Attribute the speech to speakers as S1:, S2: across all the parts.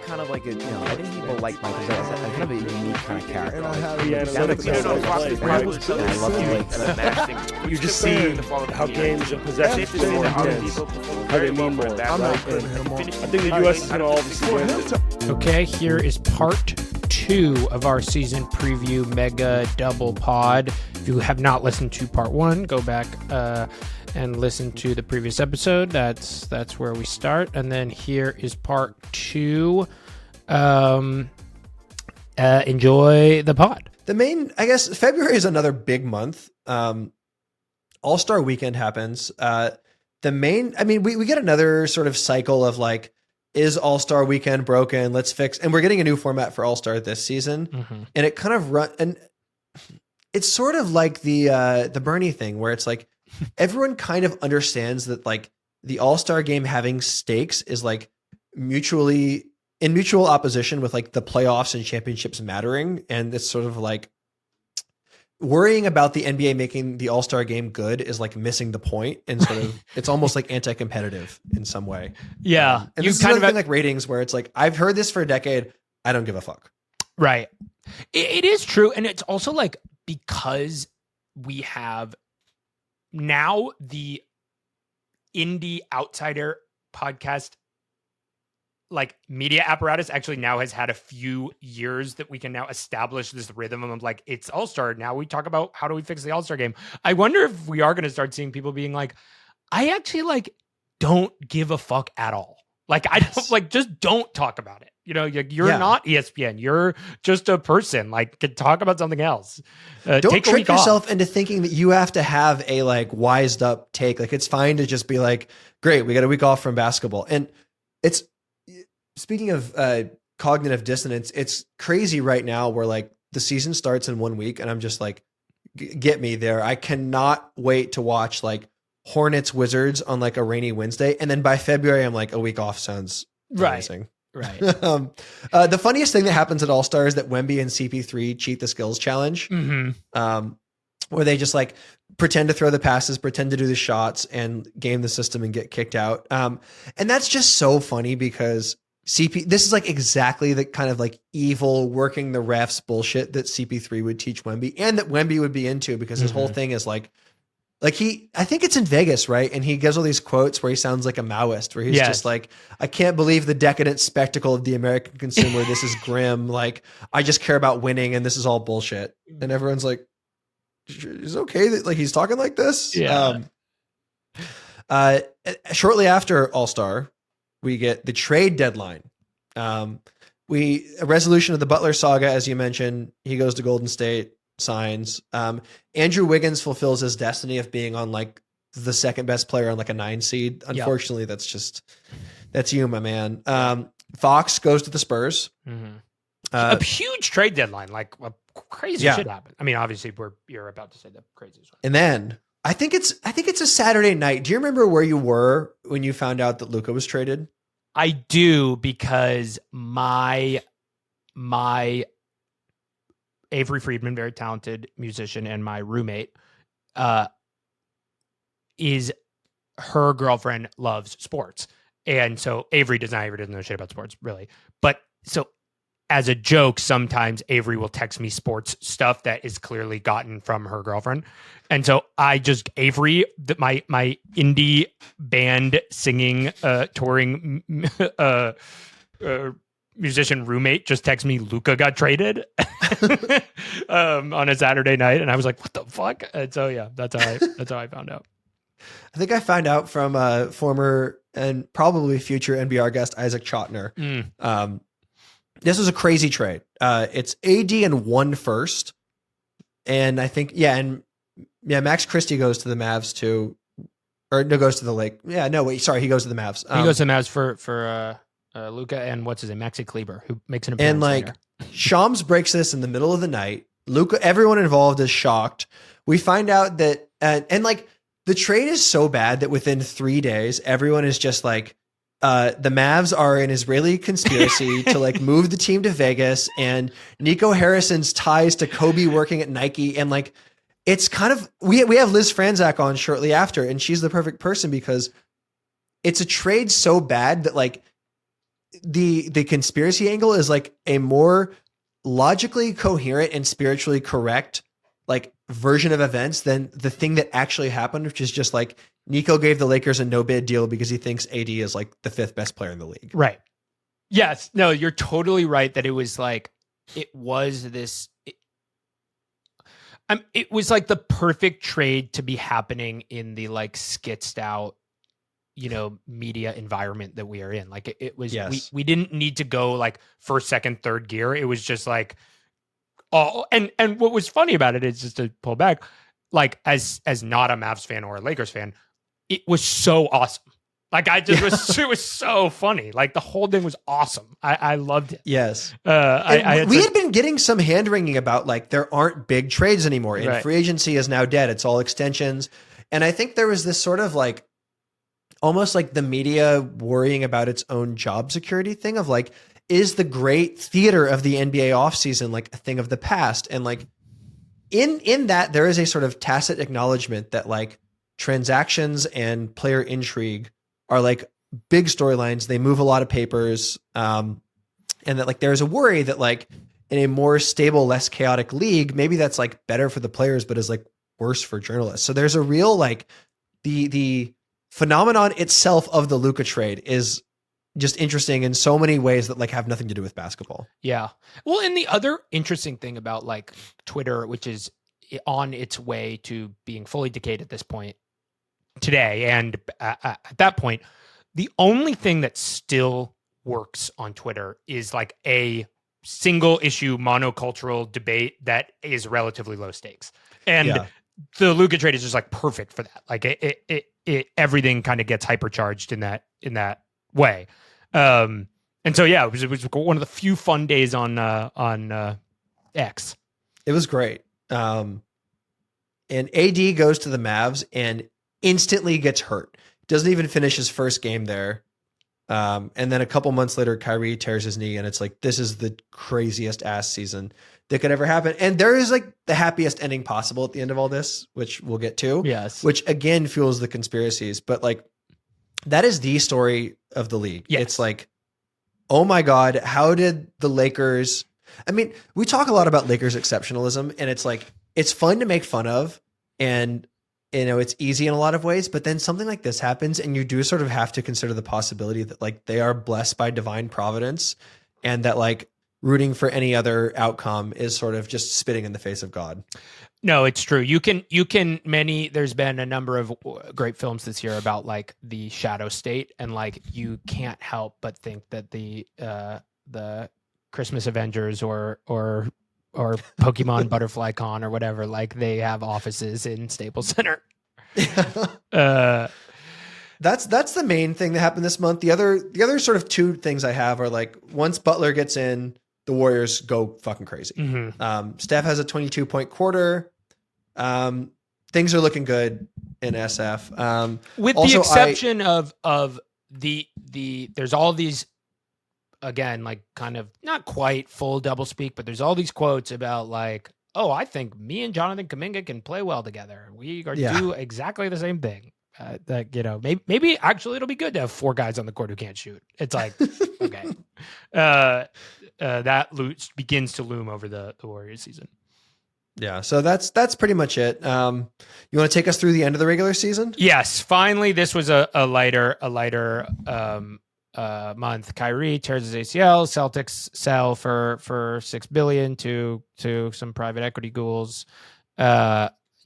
S1: kind of like a, I think people like my because I'm kind of a unique kind of character.
S2: And I have
S3: The analytics
S1: I love to like,
S3: you just see how games and possessions get more intense, how they mean more.
S2: I'm not putting him on.
S3: I think the U.S. is going to obviously win.
S4: Okay, here is part 2 of our season preview mega double pod. If you have not listened to part 1, go back and listen to the previous episode. That's where we start. And then here is part 2. Enjoy the pod.
S5: The main, I guess, February is another big month. All-Star Weekend happens. The main, I mean, we get another sort of cycle of like, is All-Star Weekend broken? Let's fix, and we're getting a new format for All-Star this season.
S4: Mm-hmm.
S5: And it kind of and it's sort of like the Bernie thing where it's like, everyone kind of understands that like the All-Star game having stakes is like mutual opposition with like the playoffs and championships mattering. And it's sort of like worrying about the NBA making the All-Star game good is like missing the point, and sort of it's almost like anti-competitive in some way.
S4: Yeah.
S5: And this is another thing like ratings where it's like, I've heard this for a decade. I don't give a fuck.
S4: Right. It is true. And it's also like, because we have now the indie outsider podcast, like media apparatus actually now has had a few years that we can now establish this rhythm of like, it's All-Star. Now we talk about how do we fix the All-Star game. I wonder if we are going to start seeing people being like, I actually like don't give a fuck at all. Like, I don't like, just don't talk about it. You know, you're not ESPN. You're just a person. Like, can talk about something else.
S5: Don't
S4: take
S5: trick yourself into thinking that you have to have a like wised up take. Like, it's fine to just be like, great, we got a week off from basketball. And it's, speaking of cognitive dissonance, it's crazy right now where like the season starts in 1 week and I'm just like, get me there. I cannot wait to watch like Hornets Wizards on like a rainy Wednesday. And then by February, I'm like, a week off sounds amazing.
S4: Right.
S5: The funniest thing that happens at All-Star is that Wemby and CP3 cheat the skills challenge, where they just like pretend to throw the passes, pretend to do the shots, and game the system and get kicked out. And that's just so funny because this is like exactly the kind of like evil working the refs bullshit that CP3 would teach Wemby, and that Wemby would be into, because his whole thing is like I think it's in Vegas, right? And he gives all these quotes where he sounds like a Maoist, where he's just like, I can't believe the decadent spectacle of the American consumer. This is grim. Like, I just care about winning and this is all bullshit. And everyone's like, is it okay that like he's talking like this?
S4: Yeah.
S5: Shortly after All-Star, we get the trade deadline. A resolution of the Butler saga, as you mentioned. He goes to Golden State, signs. Andrew Wiggins fulfills his destiny of being on like the second best player on like a 9 seed. Unfortunately, that's you, my man. Fox goes to the Spurs.
S4: A huge trade deadline, like crazy shit happened. I mean, obviously you're about to say the craziest one.
S5: And then I think it's a Saturday night. Do you remember where you were when you found out that Luka was traded?
S4: I do, because my Avery Friedman, very talented musician, and my roommate, is her girlfriend loves sports. And so Avery doesn't know shit about sports, really. But so as a joke, sometimes Avery will text me sports stuff that is clearly gotten from her girlfriend. And so Avery, my indie band singing, touring, musician roommate just texted me Luka got traded on a Saturday night, and I was like, what the fuck? And so that's how I found out.
S5: I think I found out from former and probably future NBR guest Isaac Chotner. This was a crazy trade. It's AD and 1 first, and I think Max Christie goes to the Mavs too, or no, goes to the Lake. He goes to the Mavs.
S4: He goes to the Mavs for Luka and what's his name, Maxi Kleber, who makes an appearance.
S5: And like Shams breaks this in the middle of the night. Luka, everyone involved is shocked. We find out that and like the trade is so bad that within 3 days, everyone is just like, the Mavs are an Israeli conspiracy to like move the team to Vegas, and Nico Harrison's ties to Kobe working at Nike. And like, it's kind of, we have Liz Franzak on shortly after, and she's the perfect person because it's a trade so bad that like the conspiracy angle is like a more logically coherent and spiritually correct like version of events than the thing that actually happened, which is just like Nico gave the Lakers a no bid deal because he thinks AD is like the 5th best player in the league.
S4: Right. Yes. No, you're totally right that it was like, it was this, it was like the perfect trade to be happening in the like skitzed out, media environment that we are in. Like it was,
S5: Yes.
S4: we didn't need to go like first, second, third gear. It was just like, and what was funny about it is, just to pull back, like as not a Mavs fan or a Lakers fan, it was so awesome. Like I just it was so funny. Like the whole thing was awesome. I loved it.
S5: Yes.
S4: We
S5: had been getting some hand wringing about like there aren't big trades anymore, and
S4: Right.
S5: free agency is now dead. It's all extensions. And I think there was this sort of like almost like the media worrying about its own job security thing of like, is the great theater of the NBA offseason like a thing of the past? And like in that there is a sort of tacit acknowledgement that like transactions and player intrigue are like big storylines. They move a lot of papers. And that like, there's a worry that like in a more stable, less chaotic league, maybe that's like better for the players, but is like worse for journalists. So there's a real, like the phenomenon itself of the Luka trade is just interesting in so many ways that like have nothing to do with basketball.
S4: Yeah. Well, and the other interesting thing about like Twitter, which is on its way to being fully decayed at this point today, and at that point, the only thing that still works on Twitter is like a single issue monocultural debate that is relatively low stakes. And the Luka trade is just like perfect for that. Like it everything kind of gets hypercharged in that way. And so, yeah, it was one of the few fun days on X.
S5: It was great. And AD goes to the Mavs and instantly gets hurt. Doesn't even finish his first game there. And then a couple months later, Kyrie tears his knee, and it's like, this is the craziest ass season that could ever happen. And there is like the happiest ending possible at the end of all this, which we'll get to.
S4: Yes.
S5: Which again fuels the conspiracies. But like, that is the story of the league.
S4: Yes.
S5: It's like, oh my God, how did the Lakers... I mean, we talk a lot about Lakers exceptionalism, and it's like, it's fun to make fun of, and it's easy in a lot of ways, but then something like this happens and you do sort of have to consider the possibility that like they are blessed by divine providence, and that like rooting for any other outcome is sort of just spitting in the face of God.
S4: No, it's true. There's been a number of great films this year about like the shadow state, and like you can't help but think that the Christmas Avengers or Pokemon Butterfly Con or whatever, like they have offices in Staples Center.
S5: That's the main thing that happened this month. The other sort of two things I have are like, once Butler gets in, the Warriors go fucking crazy.
S4: Mm-hmm.
S5: Steph has a 22-point quarter. Things are looking good in SF.
S4: With
S5: also,
S4: the exception of the there's all these, again, like kind of not quite full double speak, but there's all these quotes about like, oh, I think me and Jonathan Kuminga can play well together. We are do exactly the same thing. That maybe actually it'll be good to have four guys on the court who can't shoot. It's like, okay, that begins to loom over the Warriors season.
S5: Yeah, so that's pretty much it. You want to take us through the end of the regular season?
S4: Yes, finally, this was a lighter month. Kyrie tears his ACL. Celtics sell for $6 billion to some private equity ghouls.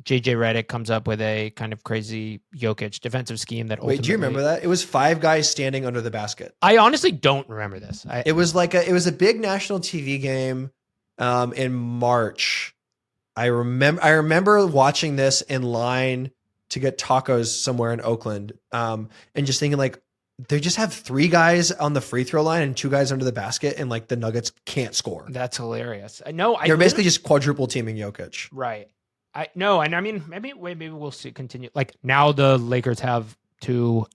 S4: JJ Redick comes up with a kind of crazy Jokic defensive scheme that ultimately...
S5: Wait, do you remember that? It was 5 guys standing under the basket.
S4: I honestly don't remember this.
S5: It was a big national TV game in March. I remember watching this in line to get tacos somewhere in Oakland, and just thinking like, they just have 3 guys on the free throw line and 2 guys under the basket, and like the Nuggets can't score.
S4: That's hilarious. No,
S5: they're basically just quadruple teaming Jokic.
S4: Right. Maybe we'll see continue. Like now the Lakers have 2,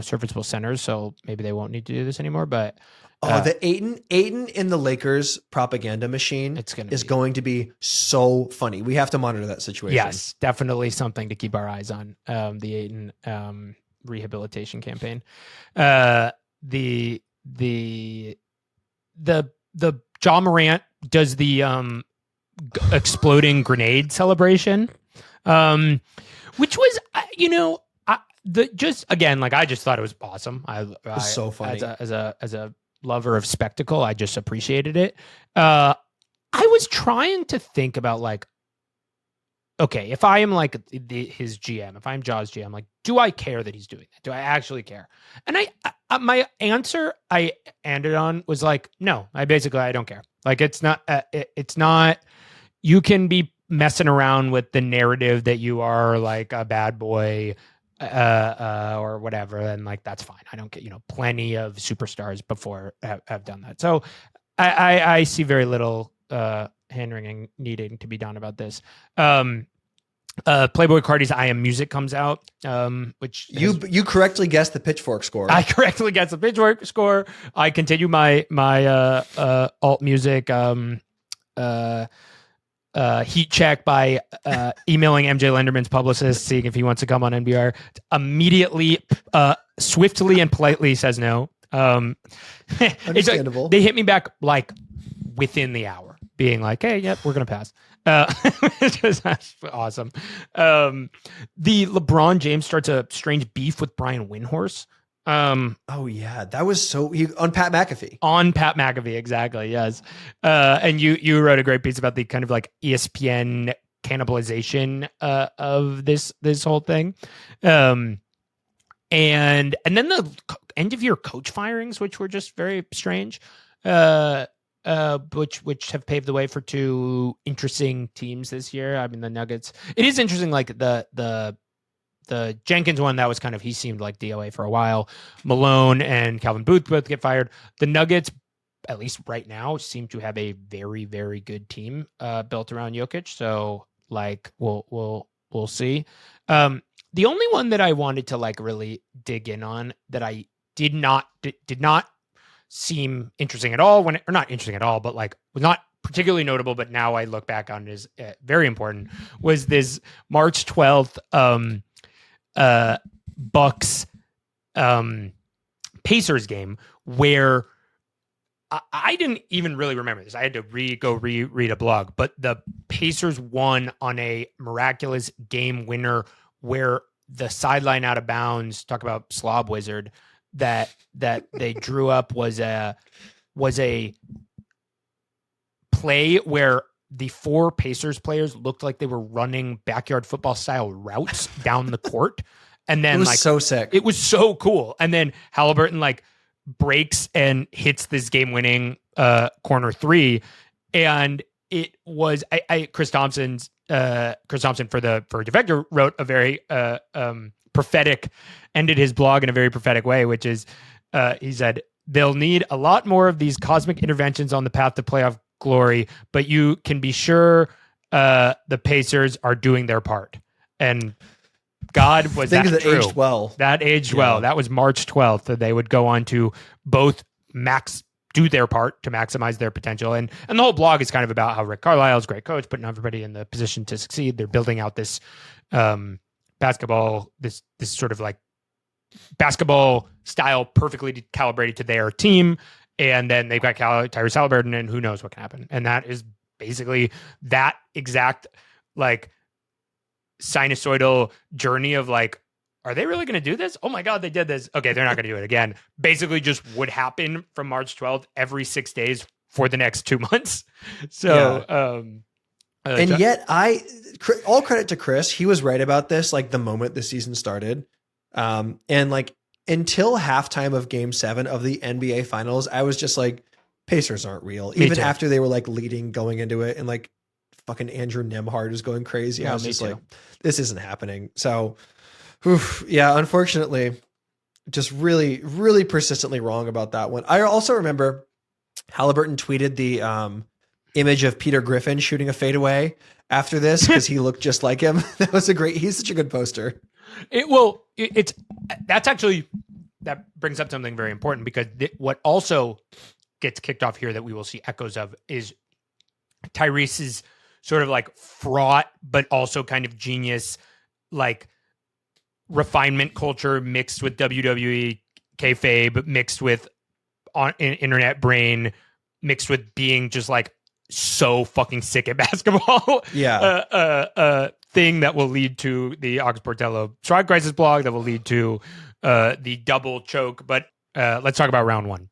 S4: serviceable centers, so maybe they won't need to do this anymore. But
S5: the Ayton in the Lakers propaganda machine is going to be so funny. We have to monitor that situation.
S4: Yes, definitely something to keep our eyes on. The Ayton rehabilitation campaign. The the John Morant does the exploding grenade celebration, which was just again, like, I just thought it was awesome. It
S5: was so funny.
S4: as a lover of spectacle. I just appreciated it. I was trying to think about, like, okay, if I am like his GM, if I'm Jaw's GM, like, do I care that he's doing that? Do I actually care? And my answer I ended on was like, no, I don't care. Like, it's not, you can be messing around with the narrative that you are like a bad boy, or whatever. And like, that's fine. I don't get, plenty of superstars before have done that. So I see very little, hand wringing needing to be done about this. Playboy Cardi's I Am Music comes out, which
S5: you correctly guessed the Pitchfork score.
S4: I correctly guessed the Pitchfork score. I continue my alt music heat check by emailing MJ Lenderman's publicist, seeing if he wants to come on NBR. Immediately, swiftly and politely says no.
S5: Understandable.
S4: Like, they hit me back like within the hour, being like, "Hey, yep, we're gonna pass." That's awesome. The LeBron James starts a strange beef with Brian Windhorse.
S5: Oh yeah, that was on Pat McAfee.
S4: On Pat McAfee, exactly. Yes. And you wrote a great piece about the kind of like ESPN cannibalization of this whole thing. And then the end of year coach firings, which were just very strange. Which have paved the way for two interesting teams this year. I mean, the Nuggets. It is interesting, like the Jenkins one, that was kind of, he seemed like DOA for a while. Malone and Calvin Booth both get fired. The Nuggets, at least right now, seem to have a very, very good team built around Jokic. So like we'll see. The only one that I wanted to like really dig in on that I did not seem interesting at all, or not interesting at all, but like was not particularly notable, but now I look back on it as very important, was this March 12th Bucks Pacers game where I didn't even really remember this. I had to reread a blog, but the Pacers won on a miraculous game winner where the sideline out of bounds, talk about slob wizard, that they drew up was a play where the four Pacers players looked like they were running backyard football style routes down the court. And then,
S5: it was
S4: like,
S5: so sick.
S4: It was so cool. And then Halliburton like breaks and hits this game winning corner three. And it was Chris Thompson for Defector wrote a very prophetic, ended his blog in a very prophetic way, which is he said, they'll need a lot more of these cosmic interventions on the path to playoff glory, but you can be sure the Pacers are doing their part. And God, was that true?
S5: Aged well.
S4: That aged well. That was March 12th. That they would go on to both do their part to maximize their potential. And the whole blog is kind of about how Rick Carlisle is a great coach, putting everybody in the position to succeed. They're building out this basketball, this sort of like basketball style perfectly calibrated to their team. And then they've got Tyrese Halliburton, and who knows what can happen. And that is basically that exact like sinusoidal journey of like, are they really going to do this? Oh my God, they did this. Okay, they're not going to do it again. Basically just would happen from March 12th every 6 days for the next 2 months. So,
S5: and yet all credit to Chris. He was right about this, like the moment the season started. And like until halftime of game 7 of the NBA finals, I was just like, Pacers aren't real. Even after they were like leading going into it, and like fucking Andrew Nembhard was going crazy. I was just like, this isn't happening. So, unfortunately, just really, really persistently wrong about that one. I also remember Halliburton tweeted the image of Peter Griffin shooting a fadeaway after this because he looked just like him. That was he's such a good poster. That brings up something very important, because what also gets kicked off here that we will see echoes of is Tyrese's sort of like fraught, but also kind of genius, like refinement culture mixed with WWE kayfabe, mixed with
S4: internet brain mixed with being just like so fucking sick at basketball. Thing that will lead to the Aux Portello Stride Crisis blog that will lead to the double choke. But let's talk about round one.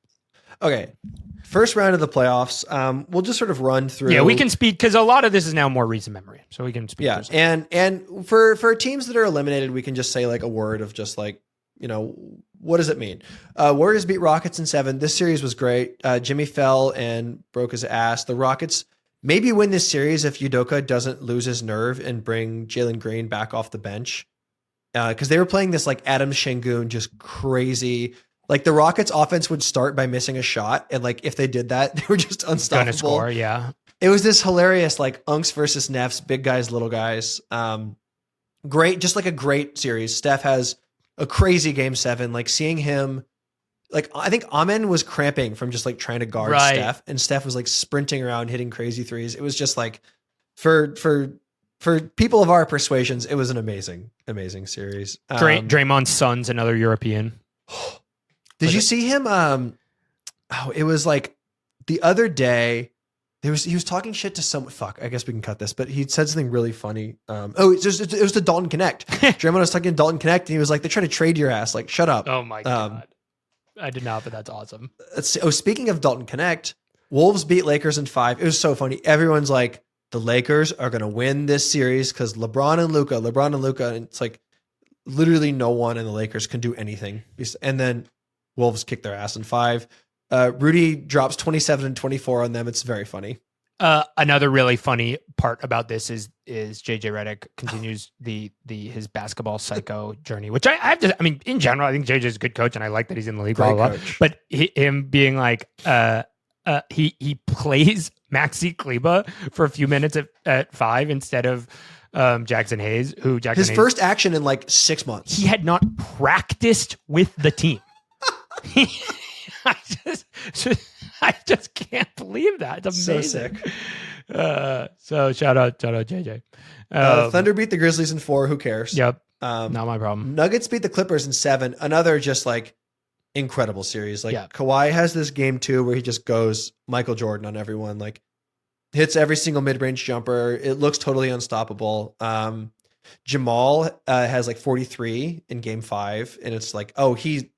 S5: Okay. First round of the playoffs. We'll just sort of run through.
S4: Yeah, we can speak because a lot of this is now more recent memory, so we can speak.
S5: Yeah, and for teams that are eliminated, we can just say like a word of just like, what does it mean? Warriors beat Rockets in 7. This series was great. Jimmy fell and broke his ass. The Rockets maybe win this series if Udoka doesn't lose his nerve and bring Jalen Green back off the bench. Because they were playing this like Adam Şengün, just crazy. Like the Rockets offense would start by missing a shot. And like, if they did that, they were just unstoppable.
S4: Gonna score, yeah.
S5: It was this hilarious, like Unks versus Nefs, big guys, little guys. Great. Just like a great series. Steph has a crazy game 7, like seeing him, like I think Amen was cramping from just like trying to guard Steph, and Steph was like sprinting around hitting crazy threes. It was just like for people of our persuasions, it was an amazing series.
S4: Draymond's son's another European.
S5: Did you see him? It was like the other day. He was talking shit to someone. Fuck, I guess we can cut this. But he said something really funny. It was the Dalton Connect. Draymond was talking to Dalton Connect, and he was like, "They're trying to trade your ass. Like, shut up."
S4: Oh my god, I did not, but that's awesome.
S5: Speaking of Dalton Connect, Wolves beat Lakers in 5. It was so funny. Everyone's like, the Lakers are gonna win this series because LeBron and Luka, and it's like literally no one in the Lakers can do anything. And then Wolves kick their ass in 5. Rudy drops 27 and 24 on them. It's very funny.
S4: Another really funny part about this is JJ Redick continues his basketball psycho journey, which I have to. I mean, in general, I think JJ is a good coach, and I like that he's in the league. Blah, blah, blah. But him being like, he plays Maxi Kleber for a few minutes at 5 instead of Jackson Hayes, his
S5: first action in like 6 months.
S4: He had not practiced with the team. I just can't believe that. It's amazing.
S5: So sick.
S4: So shout out JJ.
S5: Thunder beat the Grizzlies in 4. Who cares?
S4: Yep. Not my problem.
S5: Nuggets beat the Clippers in 7. Another just like incredible series. Like Kawhi has this game 2 where he just goes Michael Jordan on everyone. Like hits every single mid-range jumper. It looks totally unstoppable. Jamal has like 43 in game 5, and it's like, he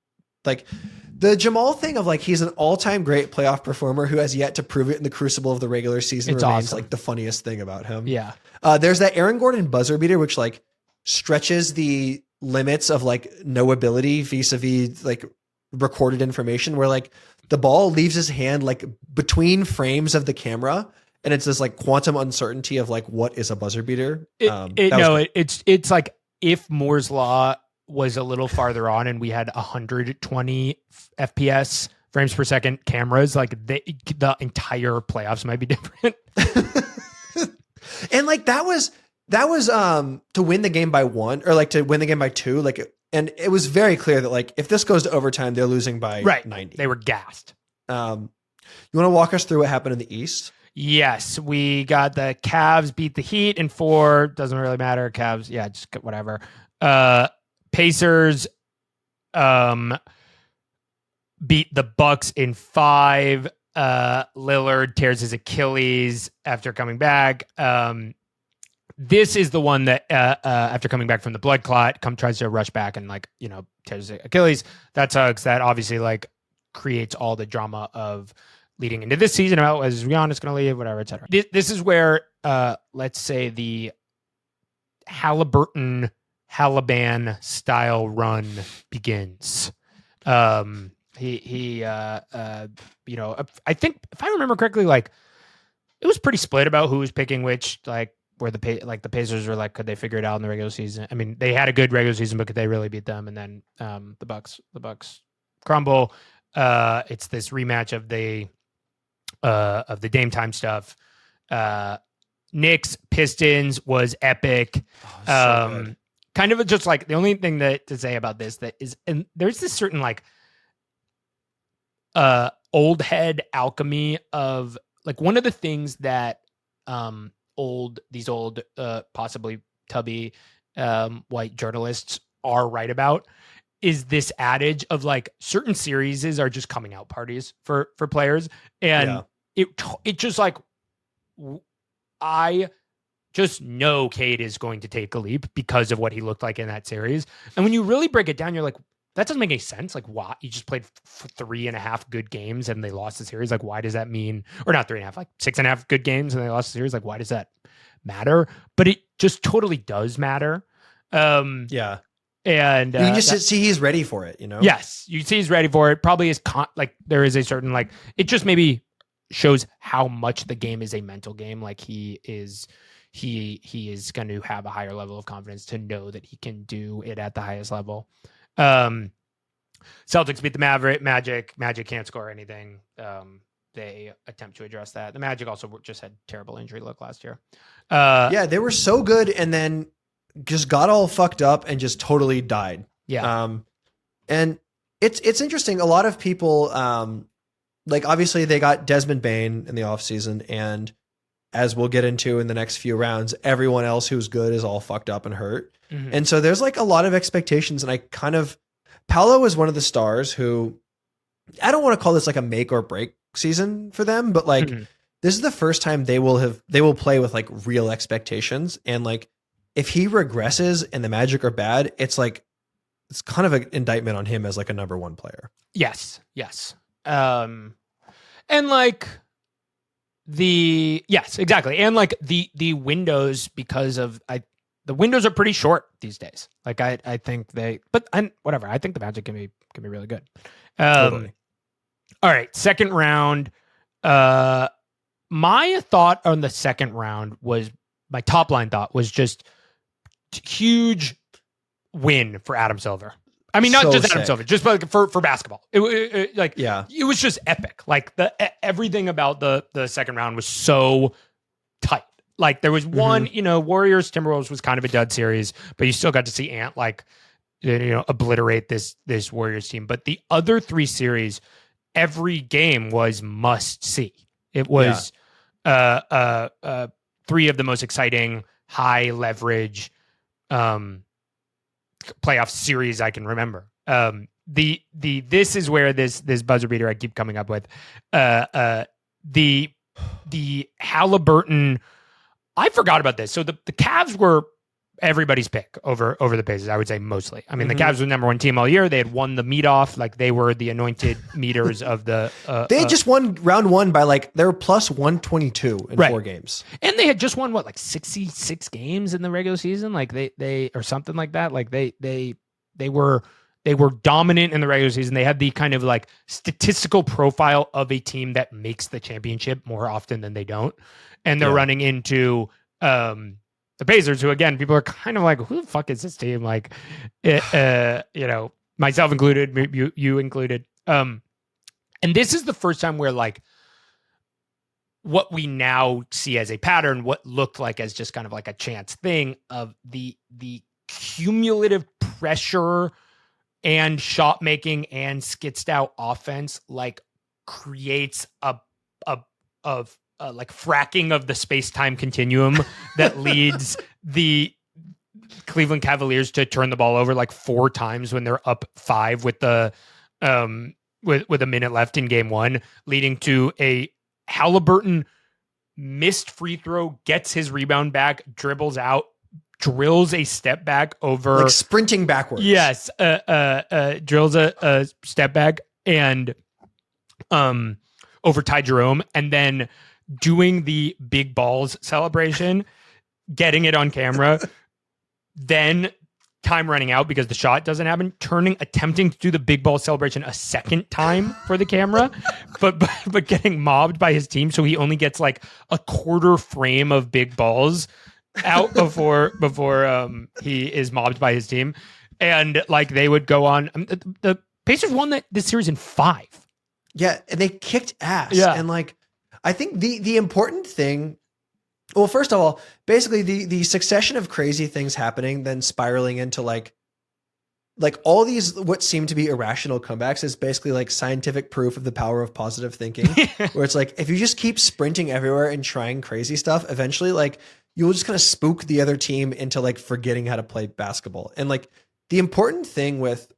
S5: like. The Jamal thing of like, he's an all-time great playoff performer who has yet to prove it in the crucible of the regular season remains awesome. Like the funniest thing about him.
S4: Yeah.
S5: There's that Aaron Gordon buzzer beater, which like stretches the limits of like knowability vis-a-vis like recorded information, where like the ball leaves his hand like between frames of the camera. And it's this like quantum uncertainty of like, what is a buzzer beater?
S4: It's like if Moore's Law was a little farther on and we had 120 FPS frames per second cameras, like the entire playoffs might be different.
S5: And like that was to win the game by 1 or like to win the game by 2, like, and it was very clear that like if this goes to overtime, they're losing by 90.
S4: They were gassed.
S5: You want to walk us through what happened in the East?
S4: Yes, we got the Cavs beat the Heat in 4. Doesn't really matter. Cavs, just whatever. Pacers beat the Bucks in 5. Lillard tears his Achilles after coming back. This is the one that after coming back from the blood clot, tries to rush back and tears his Achilles. That sucks. That obviously creates all the drama of leading into this season about is Giannis going to leave, whatever, etc. This is where let's say the Halliburton Halaban style run begins. I think if I remember correctly, it was pretty split about who was picking which, where the Pacers were could they figure it out in the regular season? I mean, they had a good regular season, but could they really beat them? And then the Bucks crumble. It's this rematch of the Dame time stuff. Knicks Pistons was epic. So kind of just the only thing to say about this that is, and there's this certain old head alchemy of one of the things that these old possibly tubby white journalists are right about is this adage of like certain series are just coming out parties for players, and it just like I just know Cade is going to take a leap because of what he looked like in that series. And when you really break it down, you're like, that doesn't make any sense. Like, why? You just played 3.5 good games and they lost the series. Like, why does that mean? Or not 3.5, like 6.5 good games and they lost the series. Like, why does that matter? But it just totally does matter. And
S5: you can just see he's ready for it, you know?
S4: Yes, you see he's ready for it. Probably is like there is a certain like it just maybe shows how much the game is a mental game. Like he is going to have a higher level of confidence to know that he can do it at the highest level. Celtics beat the Magic. Magic can't score anything. They attempt to address that. The Magic also just had terrible injury luck last year.
S5: They were so good and then just got all fucked up and just totally died.
S4: Yeah.
S5: And it's interesting. A lot of people, like obviously they got Desmond Bane in the offseason, and as we'll get into in the next few rounds, everyone else who's good is all fucked up and hurt.
S4: Mm-hmm.
S5: And so there's like a lot of expectations. And Paolo is one of the stars who, I don't want to call this like a make or break season for them, but like this is the first time they will play with like real expectations. And like, if he regresses and the Magic are bad, it's kind of an indictment on him as like a number one player.
S4: Yes. And like exactly. And like the windows, because of the windows are pretty short these days. Like I think whatever. I think the Magic can be really good.
S5: Totally.
S4: All right. Second round. My thought on the second round was, my top line thought was just huge win for Adam Silver. I mean, not just Adam Silver, just like for basketball. It was just epic. Like everything about the second round was so tight. Like there was one, Warriors Timberwolves was kind of a dud series, but you still got to see Ant obliterate this Warriors team. But the other three series, every game was must see. It was three of the most exciting high leverage playoff series I can remember. This is where this buzzer beater I keep coming up with. The Halliburton. I forgot about this. So the Cavs were everybody's pick over the Pacers, I would say mostly. I mean, the Cavs were the number one team all year. They had won the meat off. Like they were the anointed meters of the.
S5: They had just won round one by they were plus 122 in 4 games,
S4: and they had just won 66 games in the regular season. Like they or something like that. Like they were dominant in the regular season. They had the kind of like statistical profile of a team that makes the championship more often than they don't, and they're running into the Pacers, who again, people are kind of like, who the fuck is this team? Like, myself included, you included. And this is the first time where like what we now see as a pattern, what looked like as just kind of like a chance thing of the cumulative pressure and shot making and skitzed out offense, like creates a like fracking of the space-time continuum that leads the Cleveland Cavaliers to turn the ball over like 4 times when they're up 5 with the with a minute left in game 1, leading to a Halliburton missed free throw, gets his rebound back, dribbles out, drills a step back over,
S5: like sprinting backwards.
S4: Yes, drills a step back and over Ty Jerome, and then doing the big balls celebration, getting it on camera, then time running out because the shot doesn't happen, attempting to do the big ball celebration a second time for the camera, but getting mobbed by his team. So he only gets like a quarter frame of big balls out before he is mobbed by his team. And like they would go on. The Pacers won this series in 5.
S5: Yeah. And they kicked ass.
S4: Yeah.
S5: And like, I think the important thing, well, first of all, basically the succession of crazy things happening, then spiraling into like all these, what seem to be irrational comebacks, is basically like scientific proof of the power of positive thinking, where it's like, if you just keep sprinting everywhere and trying crazy stuff, eventually like you'll just kind of spook the other team into like forgetting how to play basketball. And like the important thing with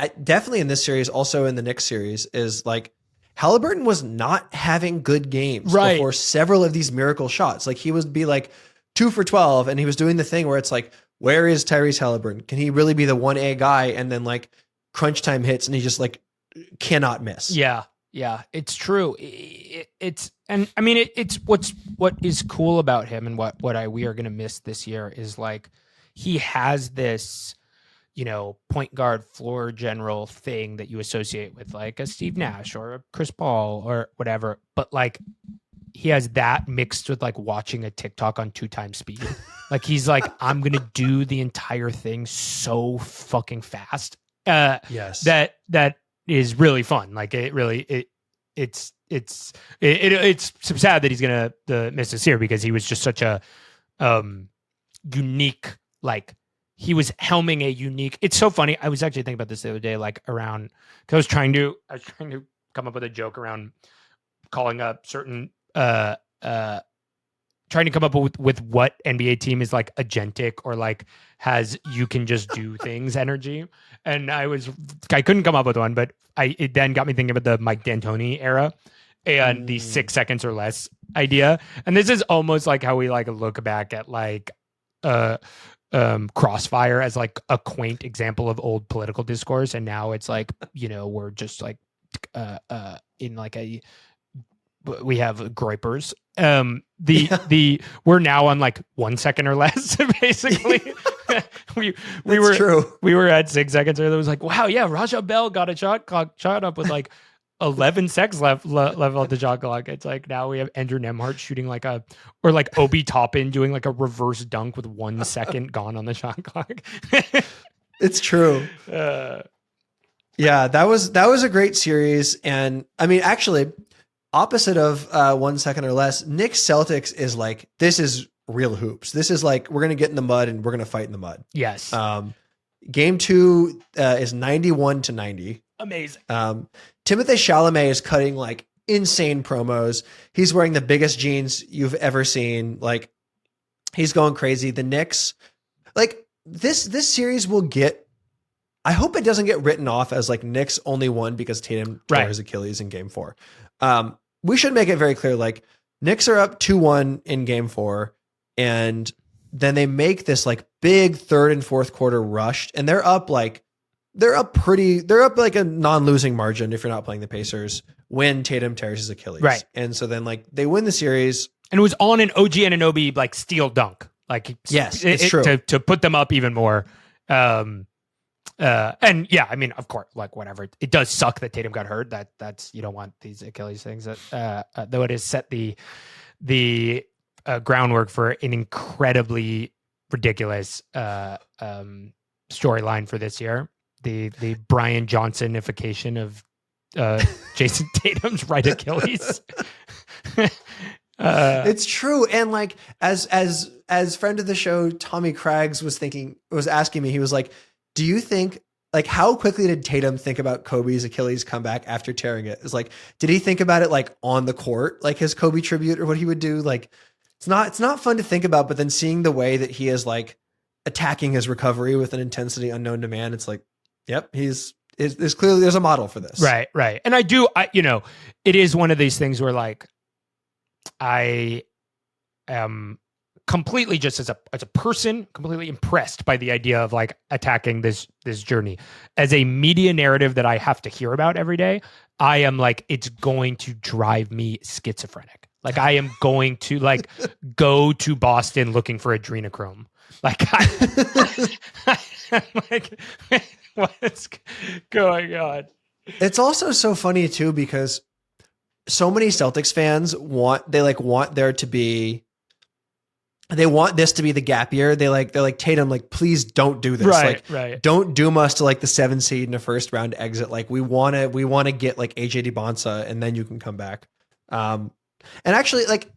S5: definitely in this series, also in the Knicks series, is like Halliburton was not having good games before several of these miracle shots. Like he would be like 2 for 12, and he was doing the thing where it's like, where is Tyrese Halliburton? Can he really be the 1A guy? And then like crunch time hits, and he just like cannot miss.
S4: Yeah, it's true. It's what is cool about him, and what we are going to miss this year is like he has this, point guard, floor general thing that you associate with like a Steve Nash or a Chris Paul or whatever. But like he has that mixed with like watching a TikTok on 2x speed. Like he's like, I'm going to do the entire thing so fucking fast.
S5: Yes.
S4: That is really fun. Like it's sad that he's going to miss this year, because he was just such a unique, like, he was helming a unique. It's so funny. I was actually thinking about this the other day, like around, because I was trying to come up with a joke around calling up certain, trying to come up with what NBA team is like agentic, or like has you can just do things energy. And I couldn't come up with one, but it then got me thinking about the Mike D'Antoni era and the 6 seconds or less idea. And this is almost like how we like look back at like, Crossfire as like a quaint example of old political discourse, and now it's like we're just like in like we have groypers. We're now on like 1 second or less basically. we were at 6 seconds, or it was like, wow, yeah, Raja Bell got a shot up with like 11 seconds left of the shot clock. It's like now we have Andrew Nemhart shooting like or like Obi Toppin doing like a reverse dunk with 1 second gone on the shot clock.
S5: It's true. Yeah, that was a great series. And I mean, actually, opposite of 1 second or less, Knicks Celtics is like, this is real hoops. This is like, we're going to get in the mud and we're going to fight in the mud.
S4: Yes.
S5: Game 2 is 91-90.
S4: Amazing.
S5: Timothée Chalamet is cutting like insane promos. He's wearing the biggest jeans you've ever seen. Like he's going crazy. The Knicks, like this series will get, I hope it doesn't get written off as like Knicks only won because Tatum tore his Achilles in game 4. We should make it very clear. Like Knicks are up 2-1 in game 4, and then they make this like big third and fourth quarter rush, and they're up like a non-losing margin if you're not playing the Pacers when Tatum tears his Achilles.
S4: Right.
S5: And so then like they win the series.
S4: And it was on an OG Anunoby like steal dunk. Like
S5: yes, it's true.
S4: To put them up even more. And yeah, I mean, of course, like whatever. It does suck that Tatum got hurt. That's you don't want these Achilles things. Though it has set the groundwork for an incredibly ridiculous storyline for this year. The Brian Johnsonification of Jason Tatum's right Achilles.
S5: It's true. And like as friend of the show Tommy Craggs was asking me, he was like, do you think, like, how quickly did Tatum think about Kobe's Achilles comeback after tearing it? It's like, did he think about it like on the court, like his Kobe tribute or what he would do? Like it's not fun to think about, but then seeing the way that he is like attacking his recovery with an intensity unknown to man, it's like, yep, there's clearly there's a model for this.
S4: Right. And I it is one of these things where like I am completely, just as a person, completely impressed by the idea of like attacking this journey as a media narrative that I have to hear about every day. I am like, it's going to drive me schizophrenic. Like I am going to like go to Boston looking for adrenochrome. Like I'm like, what's going on?
S5: It's also so funny too, because so many Celtics fans want this to be the gap year. They're like Tatum, like, please don't do this.
S4: Right.
S5: Don't doom us to like the 7 seed in a first round exit. Like we want to get like AJ DiBonsa and then you can come back. And actually like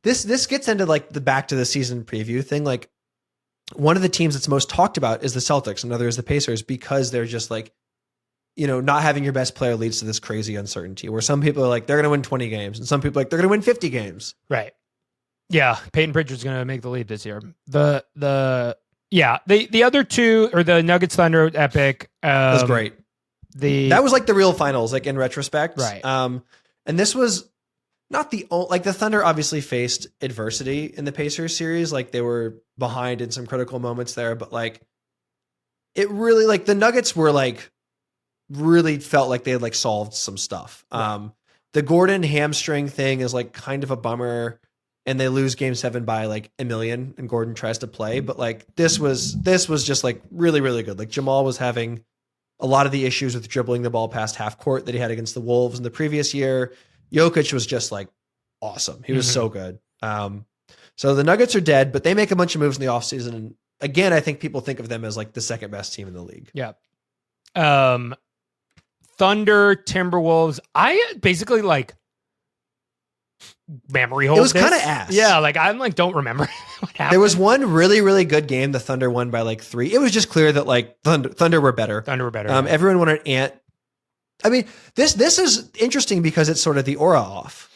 S5: this gets into like the back to the season preview thing. Like one of the teams that's most talked about is the Celtics, another is the Pacers, because they're just like, not having your best player leads to this crazy uncertainty where some people are like, they're going to win 20 games and some people are like, they're going to win 50 games.
S4: Right. Yeah. Peyton Pritchard's going to make the leap this year. The other two, or the Nuggets Thunder epic.
S5: That's great. That was like the real finals, like in retrospect.
S4: Right.
S5: And this was not the only, like the Thunder obviously faced adversity in the Pacers series. Like they were behind in some critical moments there, but like it really, like the Nuggets were like, really felt like they had like solved some stuff.
S4: Right.
S5: The Gordon hamstring thing is like kind of a bummer, and they lose game 7 by like a million, and Gordon tries to play, but like this was just like really, really good. Like Jamal was having a lot of the issues with dribbling the ball past half court that he had against the Wolves in the previous year. Jokic was just like awesome. He was so good. So the Nuggets are dead, but they make a bunch of moves in the offseason. And again, I think people think of them as like the second best team in the league.
S4: Yeah. Thunder, Timberwolves. I basically like memory hold.
S5: It was kind of ass.
S4: Yeah, like I'm like don't remember what happened.
S5: There was one really, really good game. The Thunder won by like 3. It was just clear that like Thunder were better. Everyone wanted Ant. I mean, this is interesting because it's sort of the aura off.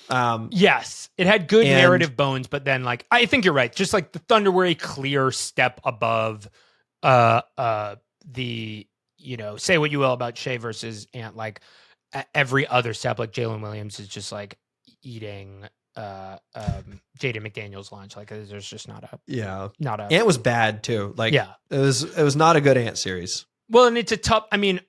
S4: Yes, it had good narrative bones, but then like I think you're right. Just like the Thunder were a clear step above the, you know, say what you will about Shea versus Ant, like every other step, like Jalen Williams is just like eating Jaden McDaniel's lunch. Like there's just not a
S5: Ant was bad too. Like
S4: yeah,
S5: it was not a good Ant series.
S4: Well, and it's a tough, I mean,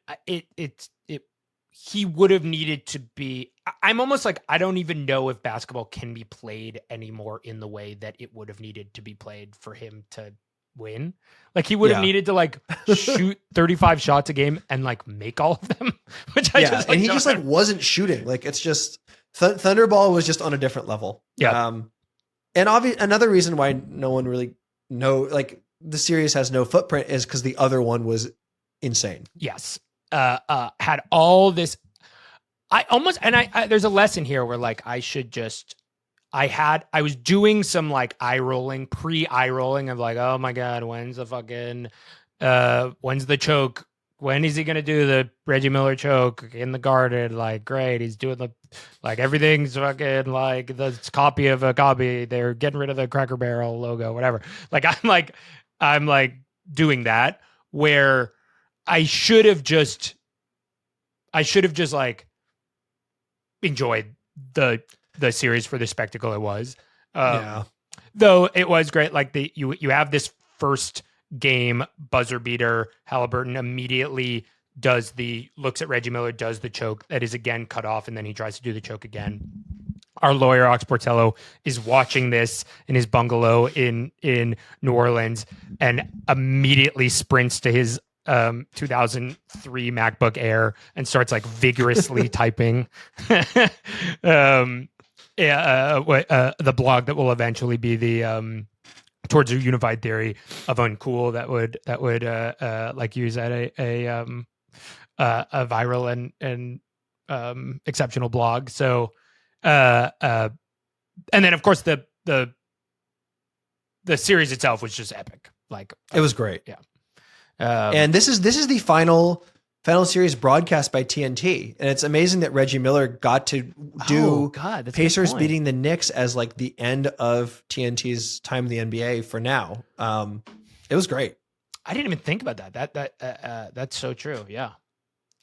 S4: he would have needed to be, I'm almost like, I don't even know if basketball can be played anymore in the way that it would have needed to be played for him to win. Like he would have needed to like shoot 35 shots a game and like make all of them, which I just like,
S5: and he just like wasn't shooting. Like it's just Thunderball was just on a different level.
S4: Yeah.
S5: And another reason why no one really like the series has no footprint is because the other one was insane.
S4: Yes. Had all this, I there's a lesson here where like I was doing some like eye rolling of like, oh my God, when's the choke? When is he going to do the Reggie Miller choke in the Garden? Like, great. He's doing like everything's fucking like the copy of a copy. They're getting rid of the Cracker Barrel logo, whatever. Like, I'm like doing that where I should have just like enjoyed the series for the spectacle it was. Though it was great. Like you have this first game buzzer beater. Halliburton immediately looks at Reggie Miller, does the choke that is again cut off, and then he tries to do the choke again. Our lawyer Ox Portello is watching this in his bungalow in New Orleans and immediately sprints to his 2003 MacBook Air and starts like vigorously typing the blog that will eventually be the towards a unified theory of uncool that would like use at a viral and exceptional blog. So and then of course the series itself was just epic. Like
S5: it was great.
S4: Yeah.
S5: And this is the final series broadcast by TNT, and it's amazing that Reggie Miller got to do Pacers beating the Knicks as like the end of TNT's time in the NBA for now. It was great.
S4: I didn't even think about that. That's so true. Yeah.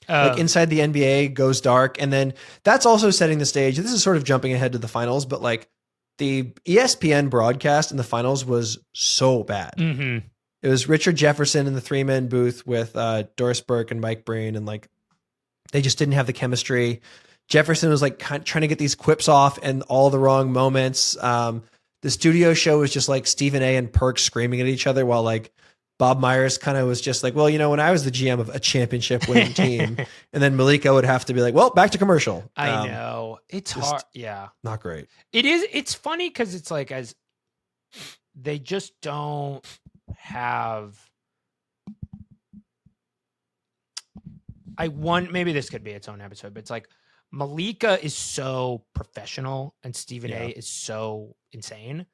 S5: Like Inside the NBA goes dark, and then that's also setting the stage. This is sort of jumping ahead to the finals, but like the ESPN broadcast in the finals was so bad.
S4: Mm-hmm.
S5: It was Richard Jefferson in the 3-man booth with Doris Burke and Mike Breen, and like they just didn't have the chemistry. Jefferson was like trying to get these quips off and all the wrong moments. The studio show was just like Stephen A. and Perk screaming at each other while like Bob Myers kind of was just like, well, you know, when I was the GM of a championship winning team, and then Malika would have to be like, well, back to commercial.
S4: I know it's hard. Yeah,
S5: not great.
S4: It is. It's funny because it's like as they just don't have. Maybe this could be its own episode, but it's like Malika is so professional and Stephen A is so insane.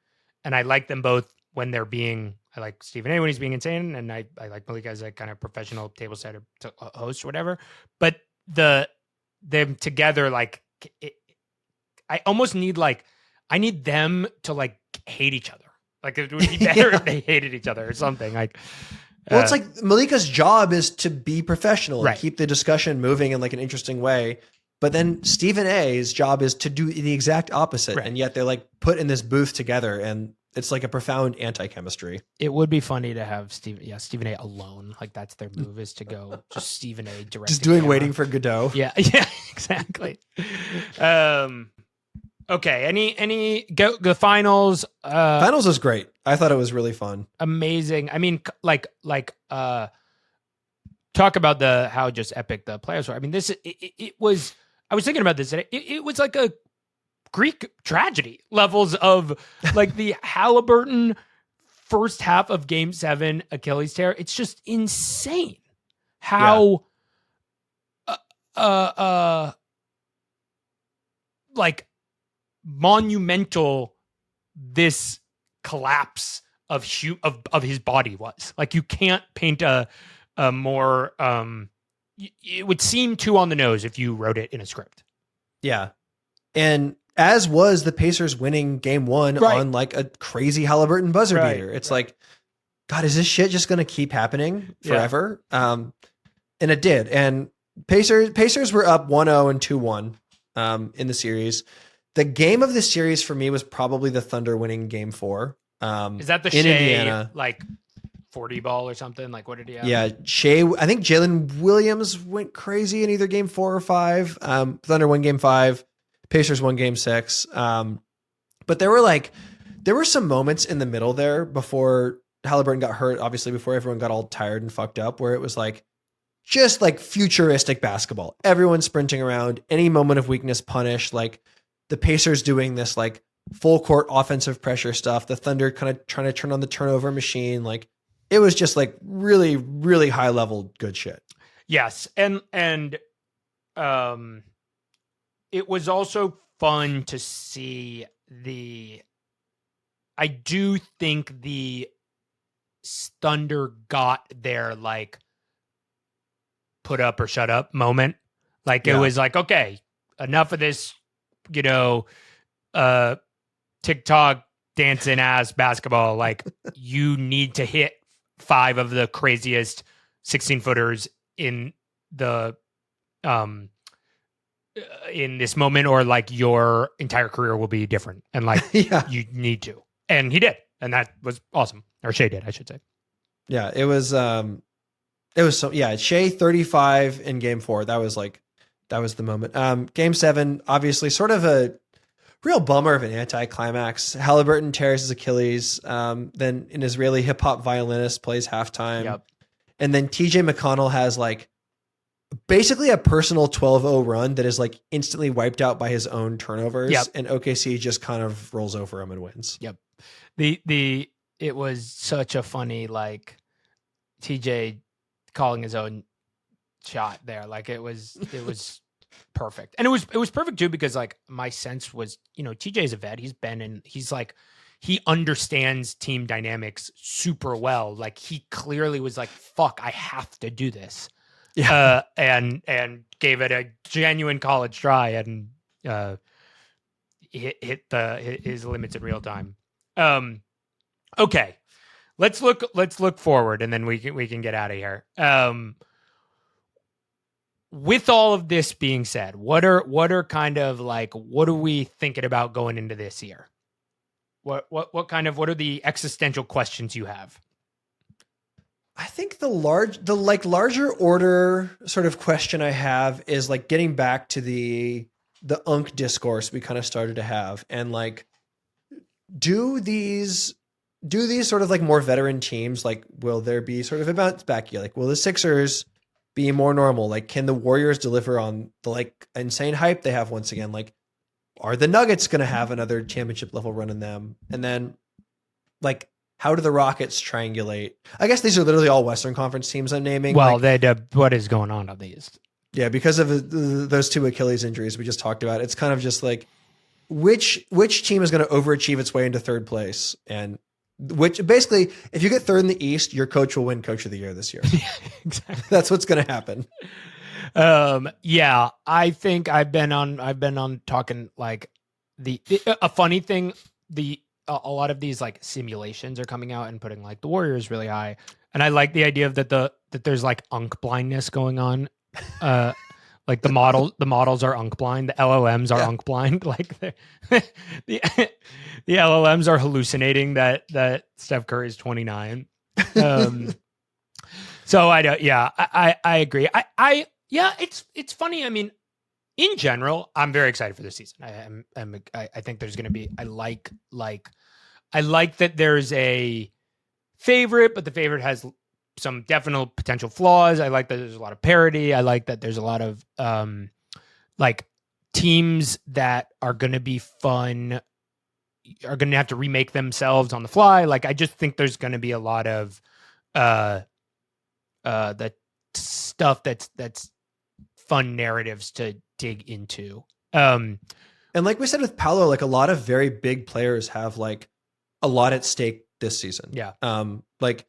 S4: And I like them both when they're being, I like Stephen A when he's being insane. And I like Malika as a kind of professional table setter host or whatever, but them together, like I almost need I need them to like hate each other. Like it would be better if they hated each other or something. Like,
S5: Well, it's like Malika's job is to be professional and
S4: Right.
S5: keep the discussion moving in like an interesting way. But then Stephen A's job is to do the exact opposite.
S4: Right.
S5: And yet they're like put in this booth together, and it's like a profound anti-chemistry.
S4: It would be funny to have Stephen A alone. Like that's their move, is to go just Stephen A direct.
S5: Just doing Waiting for Godot.
S4: Yeah, exactly. Okay, any the finals?
S5: Finals was great. I thought it was really fun.
S4: Amazing. I mean, talk about how just epic the players were. I mean, it was. I was thinking about this. It was like a Greek tragedy levels of like the Halliburton first half of Game 7 Achilles tear. It's just insane how like monumental this collapse of his body was. Like you can't paint a more it would seem too on the nose if you wrote it in a script.
S5: Yeah. And as was the Pacers winning Game 1 on like a crazy Halliburton buzzer beater. It's like, God, is this shit just going to keep happening forever? And it did. And Pacers were up 1-0 and 2-1 in the series. The game of the series for me was probably the Thunder winning Game 4.
S4: Is that the
S5: in
S4: Shea,
S5: Indiana,
S4: like 40 ball or something? Like what did he have?
S5: Yeah, Shea. I think Jalen Williams went crazy in either Game 4 or 5. Thunder won Game 5. Pacers won Game 6. But there were some moments in the middle there before Halliburton got hurt, obviously before everyone got all tired and fucked up, where it was like just like futuristic basketball. Everyone sprinting around, any moment of weakness punished, like the Pacers doing this like full court offensive pressure stuff, the Thunder kind of trying to turn on the turnover machine. Like it was just like really, really high level good shit.
S4: Yes. And it was also fun to see I do think the Thunder got their like put up or shut up moment. Like it was like, okay, enough of this, TikTok dancing ass basketball. Like you need to hit 5 of the craziest 16-footers in the in this moment, or like your entire career will be different. And like you need to. And he did. And that was awesome. Or Shea did, I should say.
S5: Yeah, it was so Shea 35 in Game 4. That was the moment. Game 7, obviously sort of a real bummer of an anticlimax. Halliburton tears his Achilles. Then an Israeli hip hop violinist plays halftime.
S4: Yep.
S5: And then TJ McConnell has like basically a personal 12-0 run that is like instantly wiped out by his own turnovers.
S4: Yep.
S5: And OKC just kind of rolls over him and wins.
S4: Yep. It was such a funny, like TJ calling his own shot there. Like it was perfect. And it was perfect too, because like my sense was, TJ's a vet. He understands team dynamics super well. Like he clearly was like, fuck, I have to do this. Yeah. And gave it a genuine college try and hit his limits in real time. Okay. Let's look forward, and then we can get out of here. With all of this being said, what are kind of like, what are we thinking about going into this year? What are the existential questions you have?
S5: I think the larger order sort of question I have is like getting back to the UNC discourse we kind of started to have, and like, do these sort of like more veteran teams, like, will there be sort of a bounce back year? Like, will the Sixers be more normal? Like, can the Warriors deliver on the like insane hype they have once again? Like, are the Nuggets going to have another championship level run in them? And then like, how do the Rockets triangulate? I guess these are literally all Western Conference teams I'm naming.
S4: Well, what is going on these? Yeah,
S5: because of those 2 Achilles injuries we just talked about, it's kind of just like, which team is going to overachieve its way into third place? And which basically, if you get third in the East, your coach will win Coach of the Year this year.
S4: Yeah, exactly.
S5: That's what's going to happen.
S4: Yeah, I think I've been on talking like a funny thing. A lot of these like simulations are coming out and putting like the Warriors really high, And I like the idea of that there's like unk blindness going on. Like the models are unk blind, the LLMs are unk blind. Like the LLMs are hallucinating that Steph Curry is 29. So I agree. It's funny. I mean, in general, I'm very excited for this season. I think there's going to be. I like that there's a favorite, but the favorite has some definite potential flaws. I like that there's a lot of parity. I like that there's a lot of like teams that are going to be fun, are going to have to remake themselves on the fly. Like I just think there's going to be a lot of that stuff that's fun narratives to dig into.
S5: And like we said with Paolo, like a lot of very big players have like a lot at stake this season.
S4: Yeah.
S5: Like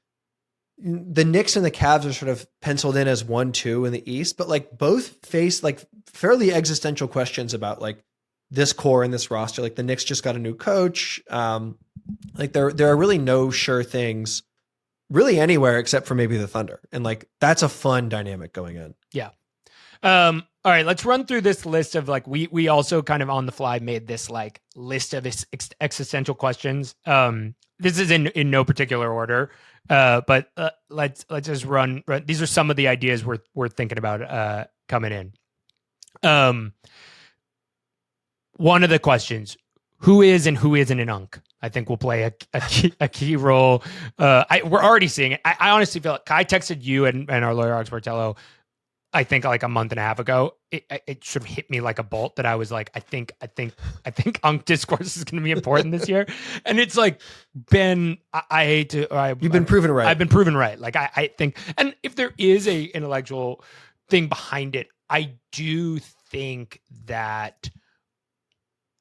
S5: the Knicks and the Cavs are sort of penciled in as 1-2 in the East, but like both face like fairly existential questions about like this core and this roster. Like the Knicks just got a new coach. Like there are really no sure things really anywhere except for maybe the Thunder. And like, that's a fun dynamic going in.
S4: Yeah. All right, let's run through this list of like, we also kind of on the fly made this like list of existential questions. This is in no particular order. But let's just run. These are some of the ideas we're thinking about coming in. One of the questions: who is and who isn't an unk? I think will play a key role. We're already seeing it. I honestly feel like I texted you and our lawyer Alex Bartello, I think like a month and a half ago. It sort of hit me like a bolt that I was like, I think unk discourse is going to be important this year. And it's like been, I hate to,
S5: you've been proven right.
S4: I've been proven right. Like I think, and if there is a intellectual thing behind it, I do think that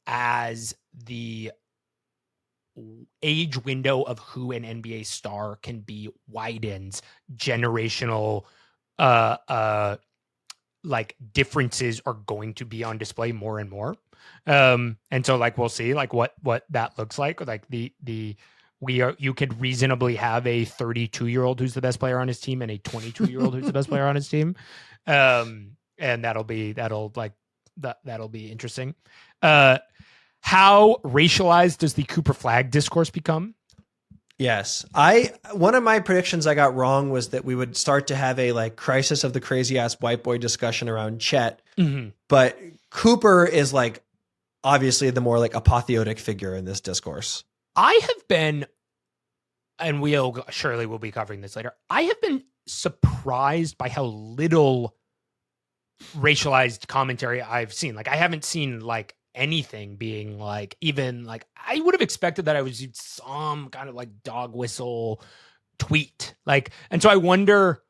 S4: as the age window of who an NBA star can be widens, generational like differences are going to be on display more and more. And so like we'll see like what that looks like. Like you could reasonably have a 32-year-old who's the best player on his team and a 22-year-old who's the best player on his team. And that'll be interesting. How racialized does the Cooper Flag discourse become?
S5: Yes. One of my predictions I got wrong was that we would start to have a like crisis of the crazy ass white boy discussion around Chet.
S4: Mm-hmm.
S5: But Cooper is like obviously the more like apotheotic figure in this discourse.
S4: I have been, and surely we'll be covering this later. I have been surprised by how little racialized commentary I've seen. Like I haven't seen like anything being like, even like I would have expected that I would see some kind of like dog whistle tweet. Like, and so I wonder,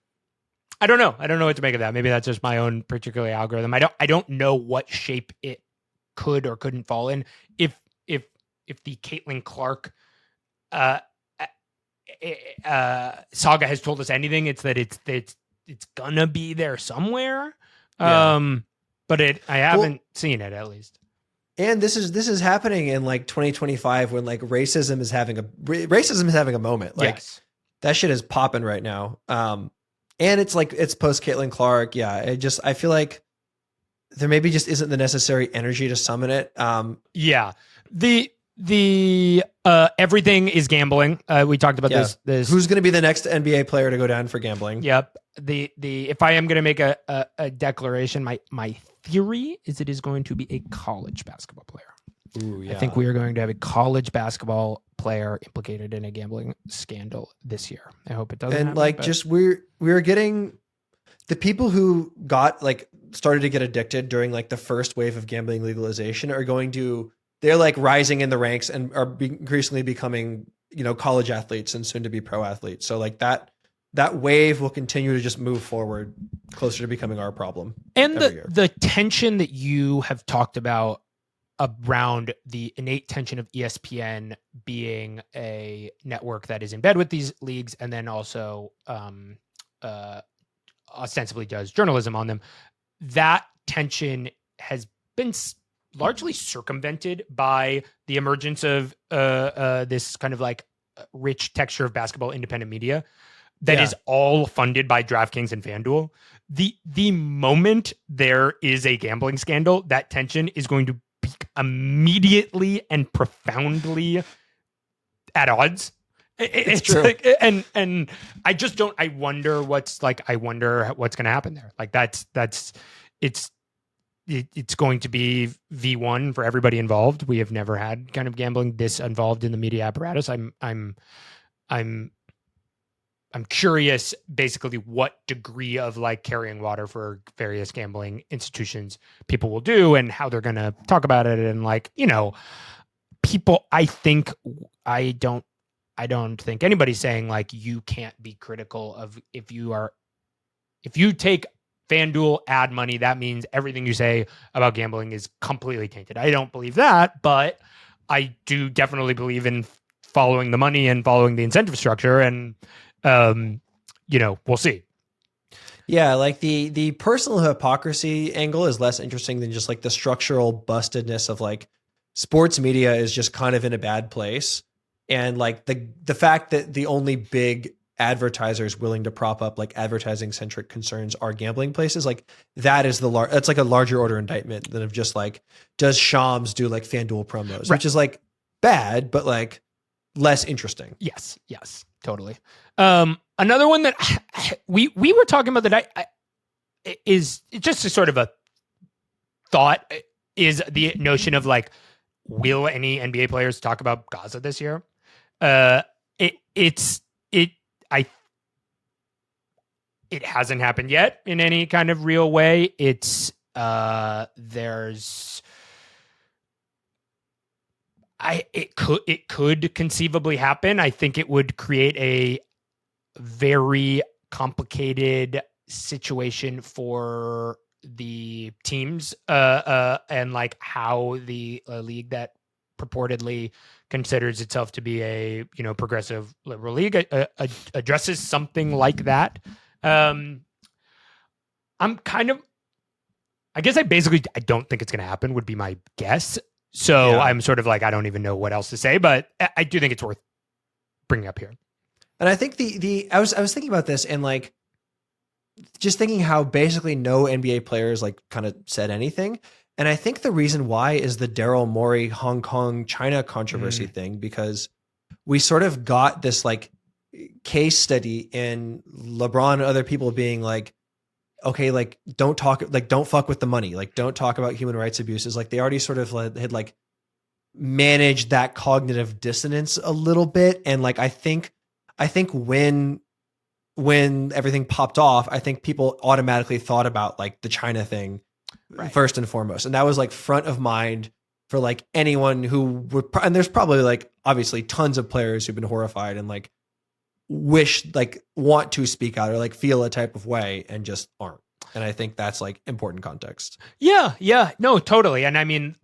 S4: I don't know what to make of that. Maybe that's just my own particular algorithm. I don't know what shape it could or couldn't fall in. If the Caitlin Clark saga has told us anything, it's that it's gonna be there somewhere. Yeah. But I haven't seen it at least.
S5: And this is happening in like 2025 when like racism is having a moment. Like
S4: yes.
S5: That shit is popping right now. And it's like it's post Caitlin Clark. Yeah. I feel like there maybe just isn't the necessary energy to summon it.
S4: Yeah. The everything is gambling. We talked about this.
S5: Who's going to be the next NBA player to go down for gambling?
S4: Yep. If I am going to make a declaration, my theory is it is going to be a college basketball player.
S5: Ooh, yeah.
S4: I think we are going to have a college basketball player implicated in a gambling scandal this year. I hope it doesn't.
S5: And
S4: happen,
S5: like, just we're getting the people who started to get addicted during like the first wave of gambling legalization they're like rising in the ranks and are increasingly becoming, college athletes and soon to be pro athletes. So like that wave will continue to just move forward closer to becoming our problem.
S4: And the tension that you have talked about around the innate tension of ESPN being a network that is in bed with these leagues and then also ostensibly does journalism on them, that tension has been largely circumvented by the emergence of this kind of like rich texture of basketball independent media. that is all funded by DraftKings and FanDuel. The moment there is a gambling scandal, that tension is going to be immediately and profoundly at odds. It's
S5: true.
S4: like, and I just don't. I wonder what's going to happen there. Like it's going to be V1 for everybody involved. We have never had kind of gambling this involved in the media apparatus. I'm curious basically what degree of like carrying water for various gambling institutions people will do and how they're going to talk about it. And like, people, I don't think anybody's saying like you can't be critical of if you take FanDuel ad money, that means everything you say about gambling is completely tainted. I don't believe that, but I do definitely believe in following the money and following the incentive structure. And, we'll see.
S5: Yeah, like the personal hypocrisy angle is less interesting than just like the structural bustedness of like sports media is just kind of in a bad place. And like the fact that the only big advertisers willing to prop up like advertising centric concerns are gambling places, like that is that's like a larger order indictment than of just like, does Shams do like FanDuel promos, which is like bad, but like less interesting.
S4: Yes, totally. Another one that we were talking about that is just a sort of a thought is the notion of like, will any NBA players talk about Gaza this year? It hasn't happened yet in any kind of real way. It could conceivably happen. I think it would create a very complicated situation for the teams and like how the league that purportedly considers itself to be a progressive liberal league addresses something like that. I guess I don't think it's going to happen would be my guess. So yeah. I'm sort of like, I don't even know what else to say, but I do think it's worth bringing up here.
S5: And I think I was thinking about this and like, just thinking how basically no NBA players like kind of said anything. And I think the reason why is the Daryl Morey Hong Kong China controversy thing, because we sort of got this like case study in LeBron and other people being like, okay, like don't fuck with the money. Like don't talk about human rights abuses. Like they already sort of had like managed that cognitive dissonance a little bit. And like, I think when everything popped off, I think people automatically thought about like the China thing first and foremost. And that was like front of mind for like anyone who would, and there's probably like obviously tons of players who've been horrified and like want to speak out or like feel a type of way and just aren't. And I think that's like important context.
S4: Yeah. No, totally. And I mean,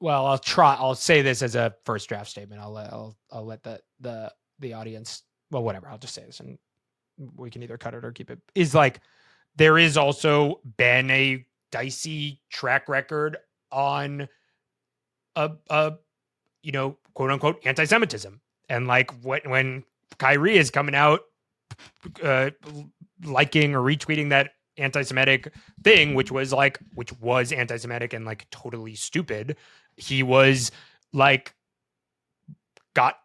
S4: I'll say this as a first draft statement. I'll let the audience, well, whatever. I'll just say this and we can either cut it or keep it. Is like, there is also been a dicey track record on quote unquote anti-Semitism. And like when Kyrie is coming out liking or retweeting that anti-Semitic thing, which was anti-Semitic and like totally stupid, he was like got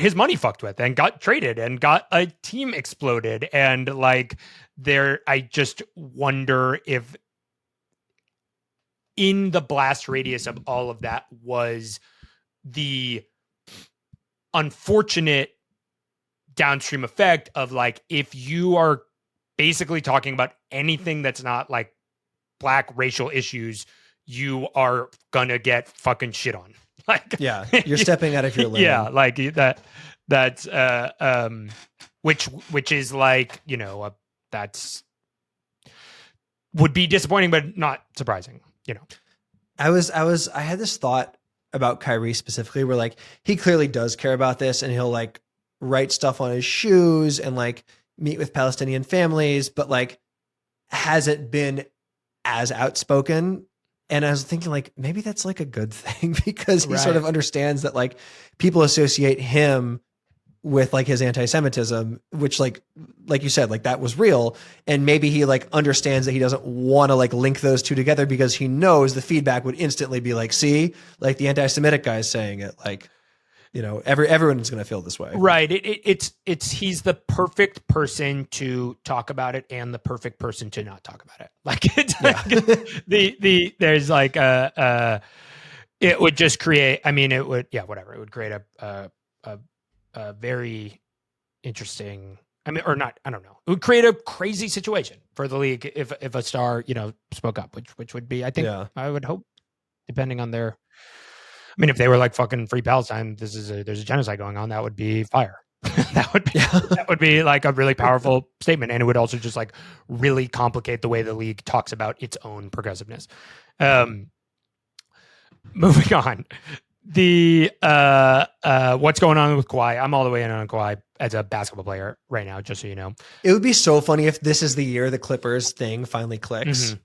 S4: his money fucked with and got traded and got a team exploded. And like I just wonder if in the blast radius of all of that was the unfortunate downstream effect of like, if you are basically talking about anything that's not like black racial issues, you are gonna get fucking shit on. Like,
S5: yeah, you're stepping out of your lane.
S4: Yeah, like that's which is like, that's would be disappointing, but not surprising.
S5: I had this thought about Kyrie specifically where like he clearly does care about this and he'll like write stuff on his shoes and like meet with Palestinian families, but like hasn't been as outspoken. And I was thinking like, maybe that's like a good thing because he sort of understands that like people associate him with like his anti-Semitism, which like you said, like that was real. And maybe he like understands that he doesn't want to like link those two together because he knows the feedback would instantly be like, see, like the anti-Semitic guy is saying it, like, you know, everyone's going to feel this way.
S4: Right. It's he's the perfect person to talk about it and the perfect person to not talk about it. Like it's like there's like it would just create, I mean, it would, whatever. It would create a very interesting, I mean, or not, I don't know. It would create a crazy situation for the league if a star, you know, spoke up, which would be, I think, I would hope, depending on their, I mean, if they were like fucking Free Palestine, there's a genocide going on, that would be fire. that would be like a really powerful statement, and it would also just like really complicate the way the league talks about its own progressiveness. Moving on. The what's going on with Kawhi? I'm all the way in on Kawhi as a basketball player right now, just so you know.
S5: It would be so funny if this is the year the Clippers thing finally clicks. Mm-hmm.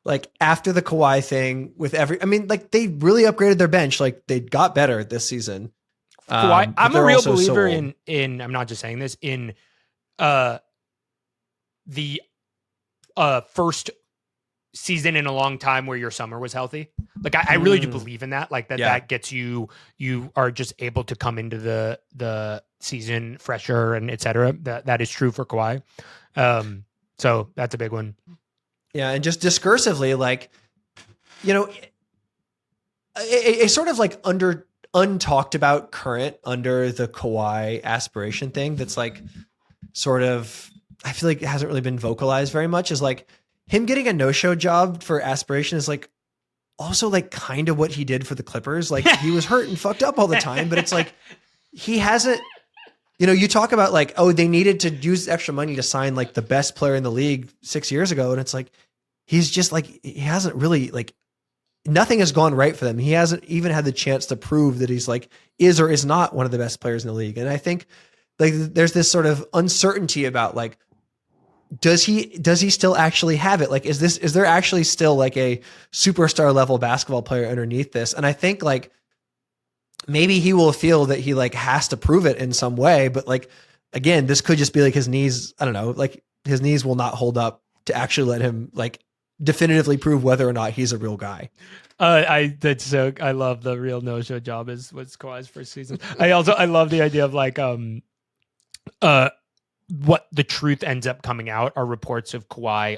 S5: Like after the Kawhi thing with I mean, like they really upgraded their bench. Like they got better this season.
S4: Kawhi, I'm a real believer in, I'm not just saying this, in the first season in a long time where your summer was healthy. Like I really do believe in that. Like that gets you are just able to come into the season fresher and et cetera. That is true for Kawhi. So that's a big one.
S5: Yeah. And just discursively, like, you know, a sort of like untalked about current under the Kawhi aspiration thing. That's like sort of, I feel like it hasn't really been vocalized very much, is like, him getting a no-show job for aspiration is like also like kind of what he did for the Clippers. Like he was hurt and fucked up all the time, but it's like, he hasn't, you know, you talk about like, oh, they needed to use extra money to sign like the best player in the league 6 years ago. And it's like, he's just like, he hasn't really like, nothing has gone right for them. He hasn't even had the chance to prove that he's like, is or is not one of the best players in the league. And I think like there's this sort of uncertainty about like, does he still actually have it? Like, is there actually still like a superstar level basketball player underneath this? And I think like maybe he will feel that he like has to prove it in some way, but like, again, this could just be like his knees. I don't know, like his knees will not hold up to actually let him like definitively prove whether or not he's a real guy.
S4: I love the real no-show job was Kawhi's first season. I love the idea of like, what the truth ends up coming out are reports of Kawhi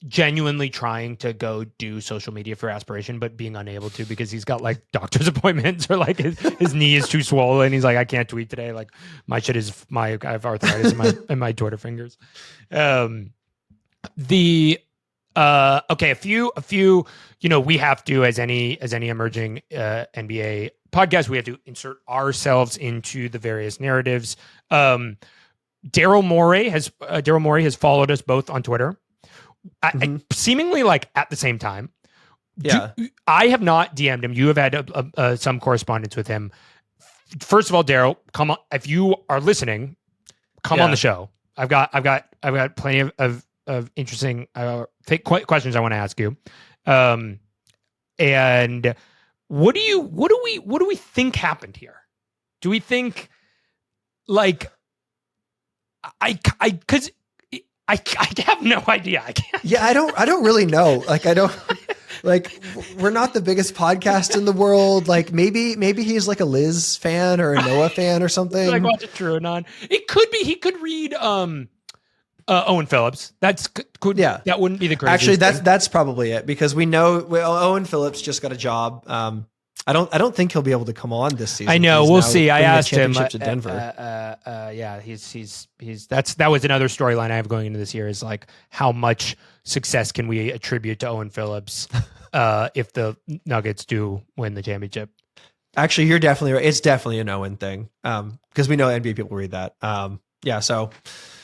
S4: genuinely trying to go do social media for aspiration, but being unable to because he's got like doctor's appointments or like his knee is too swollen. He's like, I can't tweet today. Like my shit is I have arthritis in my Twitter fingers. Okay, a few, you know, we have to, as any emerging NBA podcast, we have to insert ourselves into the various narratives. Daryl Morey has followed us both on Twitter, seemingly like at the same time.
S5: Yeah,
S4: I have not DM'd him. You have had some correspondence with him. First of all, Daryl, come on. If you are listening, come on the show. I've got plenty of interesting questions I want to ask you. And what do we think happened here? Do we think like because I have no idea. I can't.
S5: Yeah, I don't really know. Like I don't like we're not the biggest podcast in the world. Like maybe he's like a Liz fan or a Noah fan or something.
S4: Like watch it True Anon. It could be he could read Owen Phillips. That wouldn't be the craziest.
S5: Actually, that's probably it because we know Owen Phillips just got a job. I don't think he'll be able to come on this season.
S4: I know. We'll see. I asked him.
S5: To Denver.
S4: That was another storyline I have going into this year is like how much success can we attribute to Owen Phillips if the Nuggets do win the championship.
S5: Actually, you're definitely right. It's definitely an Owen thing because we know NBA people read that. Yeah. So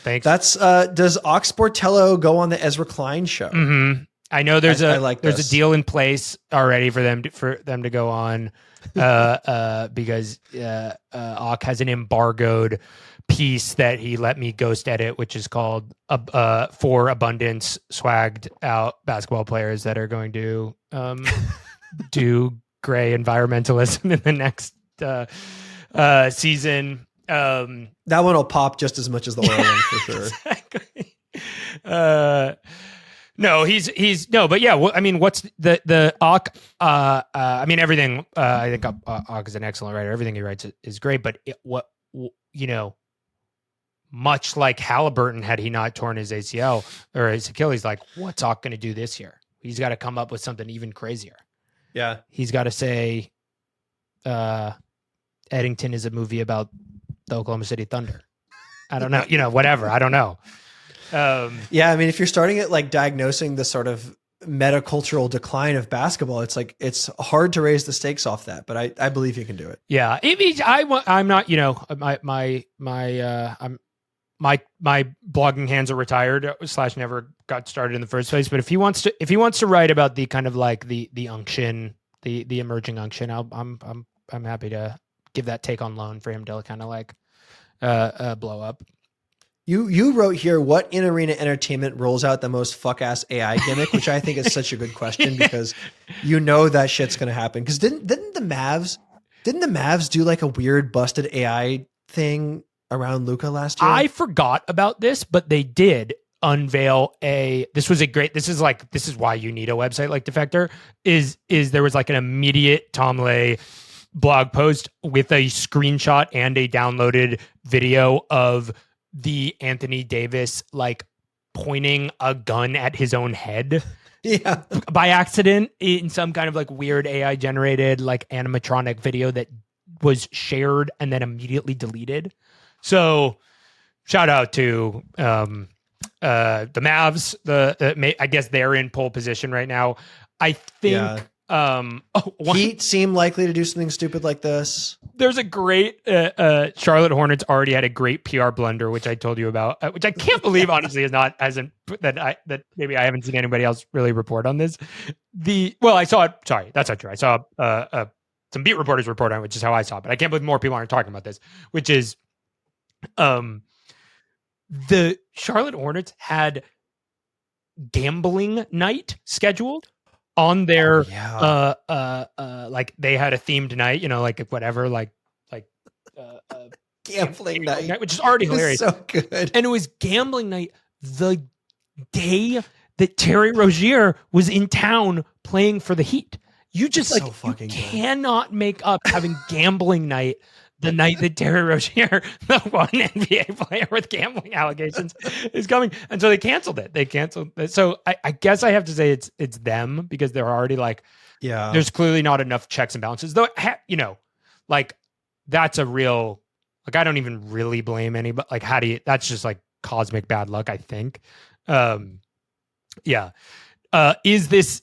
S4: thanks.
S5: That's does Ox Sportello go on the Ezra Klein show?
S4: Mm-hmm. I know there's a deal in place already for them to go on because Ock has an embargoed piece that he let me ghost edit, which is called "For Abundance Swagged Out Basketball Players That Are Going to Do Gray Environmentalism in the Next season."
S5: That one will pop just as much as the oil one for sure.
S4: Exactly. No, he's no, but yeah. I mean, what's the Ock? I mean, everything. I think Ock is an excellent writer. Everything he writes is great. But much like Halliburton, had he not torn his ACL or his Achilles, like, what's Ock going to do this year? He's got to come up with something even crazier.
S5: Yeah,
S4: he's got to say, Eddington is a movie about the Oklahoma City Thunder. I don't know, whatever. I don't know.
S5: Yeah, I mean, if you're starting at like diagnosing the sort of metacultural decline of basketball, it's like it's hard to raise the stakes off that. But I believe you can do it.
S4: Yeah, I'm not. My blogging hands are retired / never got started in the first place. But if he wants to write about the kind of like the unction, the emerging unction, I'm happy to give that take on loan for him to kind of like blow up.
S5: You wrote here, what in arena entertainment rolls out the most fuck ass AI gimmick, which I think is such a good question because that shit's gonna happen. Because didn't the Mavs do like a weird busted AI thing around Luka last year?
S4: I forgot about this, but they did unveil this is why you need a website like Defector, is there was like an immediate Tom Lay blog post with a screenshot and a downloaded video of the Anthony Davis like pointing a gun at his own head by accident in some kind of like weird AI generated like animatronic video that was shared and then immediately deleted. So shout out to the Mavs. I guess they're in pole position right now. I think
S5: Heat seem likely to do something stupid like this.
S4: There's a great Charlotte Hornets already had a great PR blunder, which I told you about, which I can't believe honestly that maybe I haven't seen anybody else really report on this. I saw it. Sorry, that's not true. I saw some beat reporters report on it, which is how I saw it. But I can't believe more people aren't talking about this, which is the Charlotte Hornets had gambling night scheduled on their like they had a themed night, like whatever, like
S5: gambling night,
S4: which is already hilarious.
S5: So good.
S4: And it was gambling night the day that Terry Rozier was in town playing for the Heat. You just
S5: so you
S4: cannot make up having gambling night the night that Terry Rozier, the one NBA player with gambling allegations, is coming. And so they canceled it. So I guess I have to say it's them, because they're already like, there's clearly not enough checks and balances. Though, like that's a real, like, I don't even really blame anybody. Like, that's just like cosmic bad luck, I think. Is this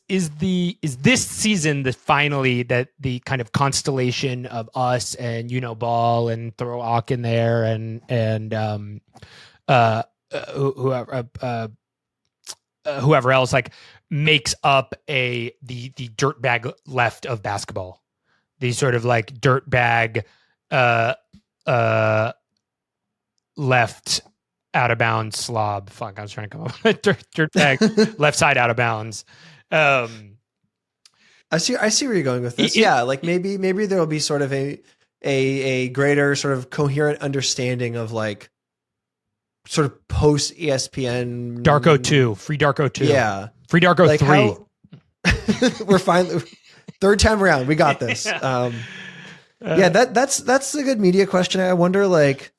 S4: season finally that the kind of constellation of us and Ball and throw Ock in there and whoever else like makes up the dirtbag left of basketball, the sort of like dirtbag left out of bounds slob. Fuck, I was trying to come up with a dirt bag left side out of bounds.
S5: I see where you're going with this. Like maybe there will be sort of a greater sort of coherent understanding of like sort of post ESPN
S4: Darko 2, free Darko 2.
S5: Yeah.
S4: Free Darko
S5: like
S4: 3.
S5: We're finally third time around. We got this. That's a good media question. I wonder like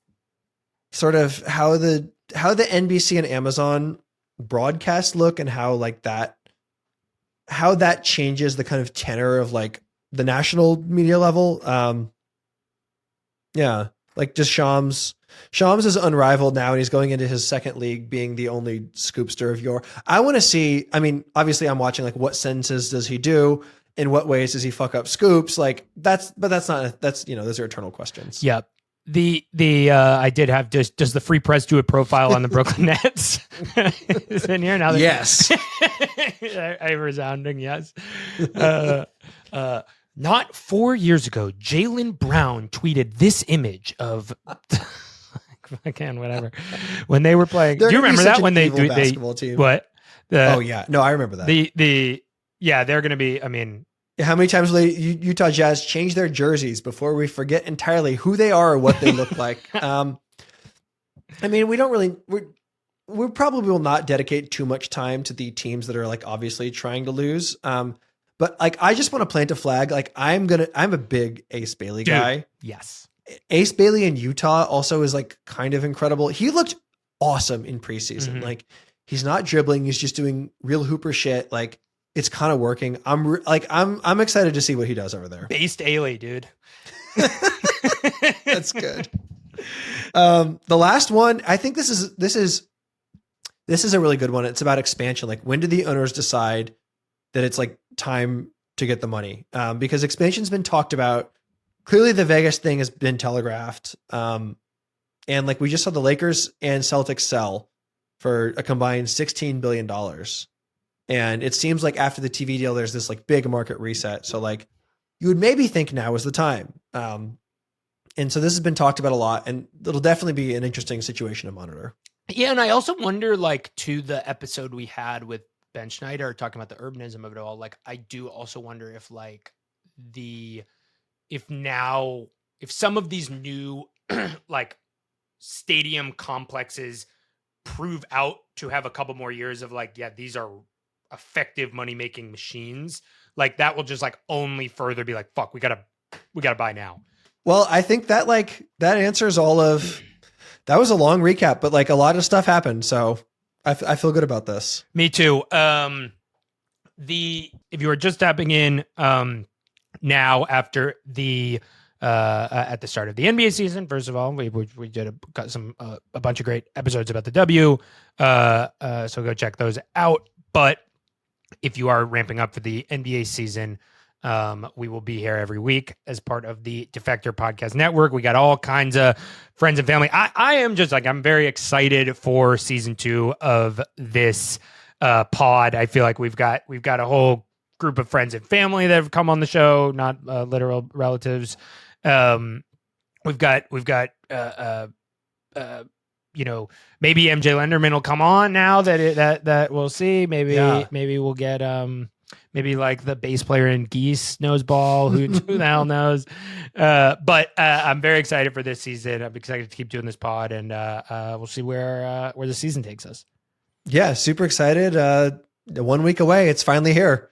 S5: sort of how the NBC and Amazon broadcast look and how that changes the kind of tenor of like the national media level. Like just Shams is unrivaled now, and he's going into his second league being the only scoopster of yore. I want to see, I mean, obviously I'm watching like what sentences does he do? In what ways does he fuck up scoops? Like those are eternal questions.
S4: Yep. I did have does the Free Press do a profile on the Brooklyn Nets? Is in here now?
S5: Yes.
S4: A resounding yes. Not 4 years ago, Jaylen Brown tweeted this image of again, whatever. When they were playing,
S5: They're
S4: do you
S5: gonna be
S4: remember
S5: such
S4: that
S5: an
S4: when they
S5: evil
S4: do
S5: basketball team.
S4: what?
S5: Oh yeah, no, I remember that.
S4: Yeah, they're going to be. I mean,
S5: How many times will Utah Jazz change their jerseys before we forget entirely who they are or what they look like? I mean, we probably will not dedicate too much time to the teams that are like obviously trying to lose. But like, I just want to plant a flag. Like I'm a big Ace Bailey guy.
S4: Yes.
S5: Ace Bailey in Utah also is like kind of incredible. He looked awesome in preseason.
S4: Mhm.
S5: Like he's not dribbling. He's just doing real hooper shit. Like it's kind of working. I'm excited to see what he does over there.
S4: Based Ailey, dude.
S5: That's good. The last one, I think this is a really good one. It's about expansion. Like when do the owners decide that it's like time to get the money? Because expansion's been talked about. Clearly the Vegas thing has been telegraphed. And like we just saw the Lakers and Celtics sell for a combined $16 billion. And it seems like after the TV deal, there's this like big market reset. So like you would maybe think now is the time. And so this has been talked about a lot, and it'll definitely be an interesting situation to monitor.
S4: Yeah, and I also wonder, like, to the episode we had with Ben Schneider talking about the urbanism of it all, like, I do also wonder if, like, if some of these new, like, stadium complexes prove out to have a couple more years of, like, yeah, these are effective money-making machines, like, that will just, like, only further be like, fuck, we gotta buy now.
S5: Well, I think that that answers all of that. Was a long recap, but like a lot of stuff happened. So I feel good about this.
S4: Me too. If you are just tapping in now after the at the start of the NBA season, first of all, we did a bunch of great episodes about the W. So go check those out. But if you are ramping up for the NBA season, we will be here every week as part of the Defector podcast network. We got all kinds of friends and family. I am just like, I'm very excited for season 2 of this pod. I feel like we've got a whole group of friends and family that have come on the show, not literal relatives. We've got you know, maybe MJ Lenderman will come on now that we'll see. Maybe we'll get maybe like the bass player in Geese knows ball. Who the hell knows? But I'm very excited for this season. I'm excited to keep doing this pod, and we'll see where the season takes us.
S5: Yeah, super excited. 1 week away. It's finally here.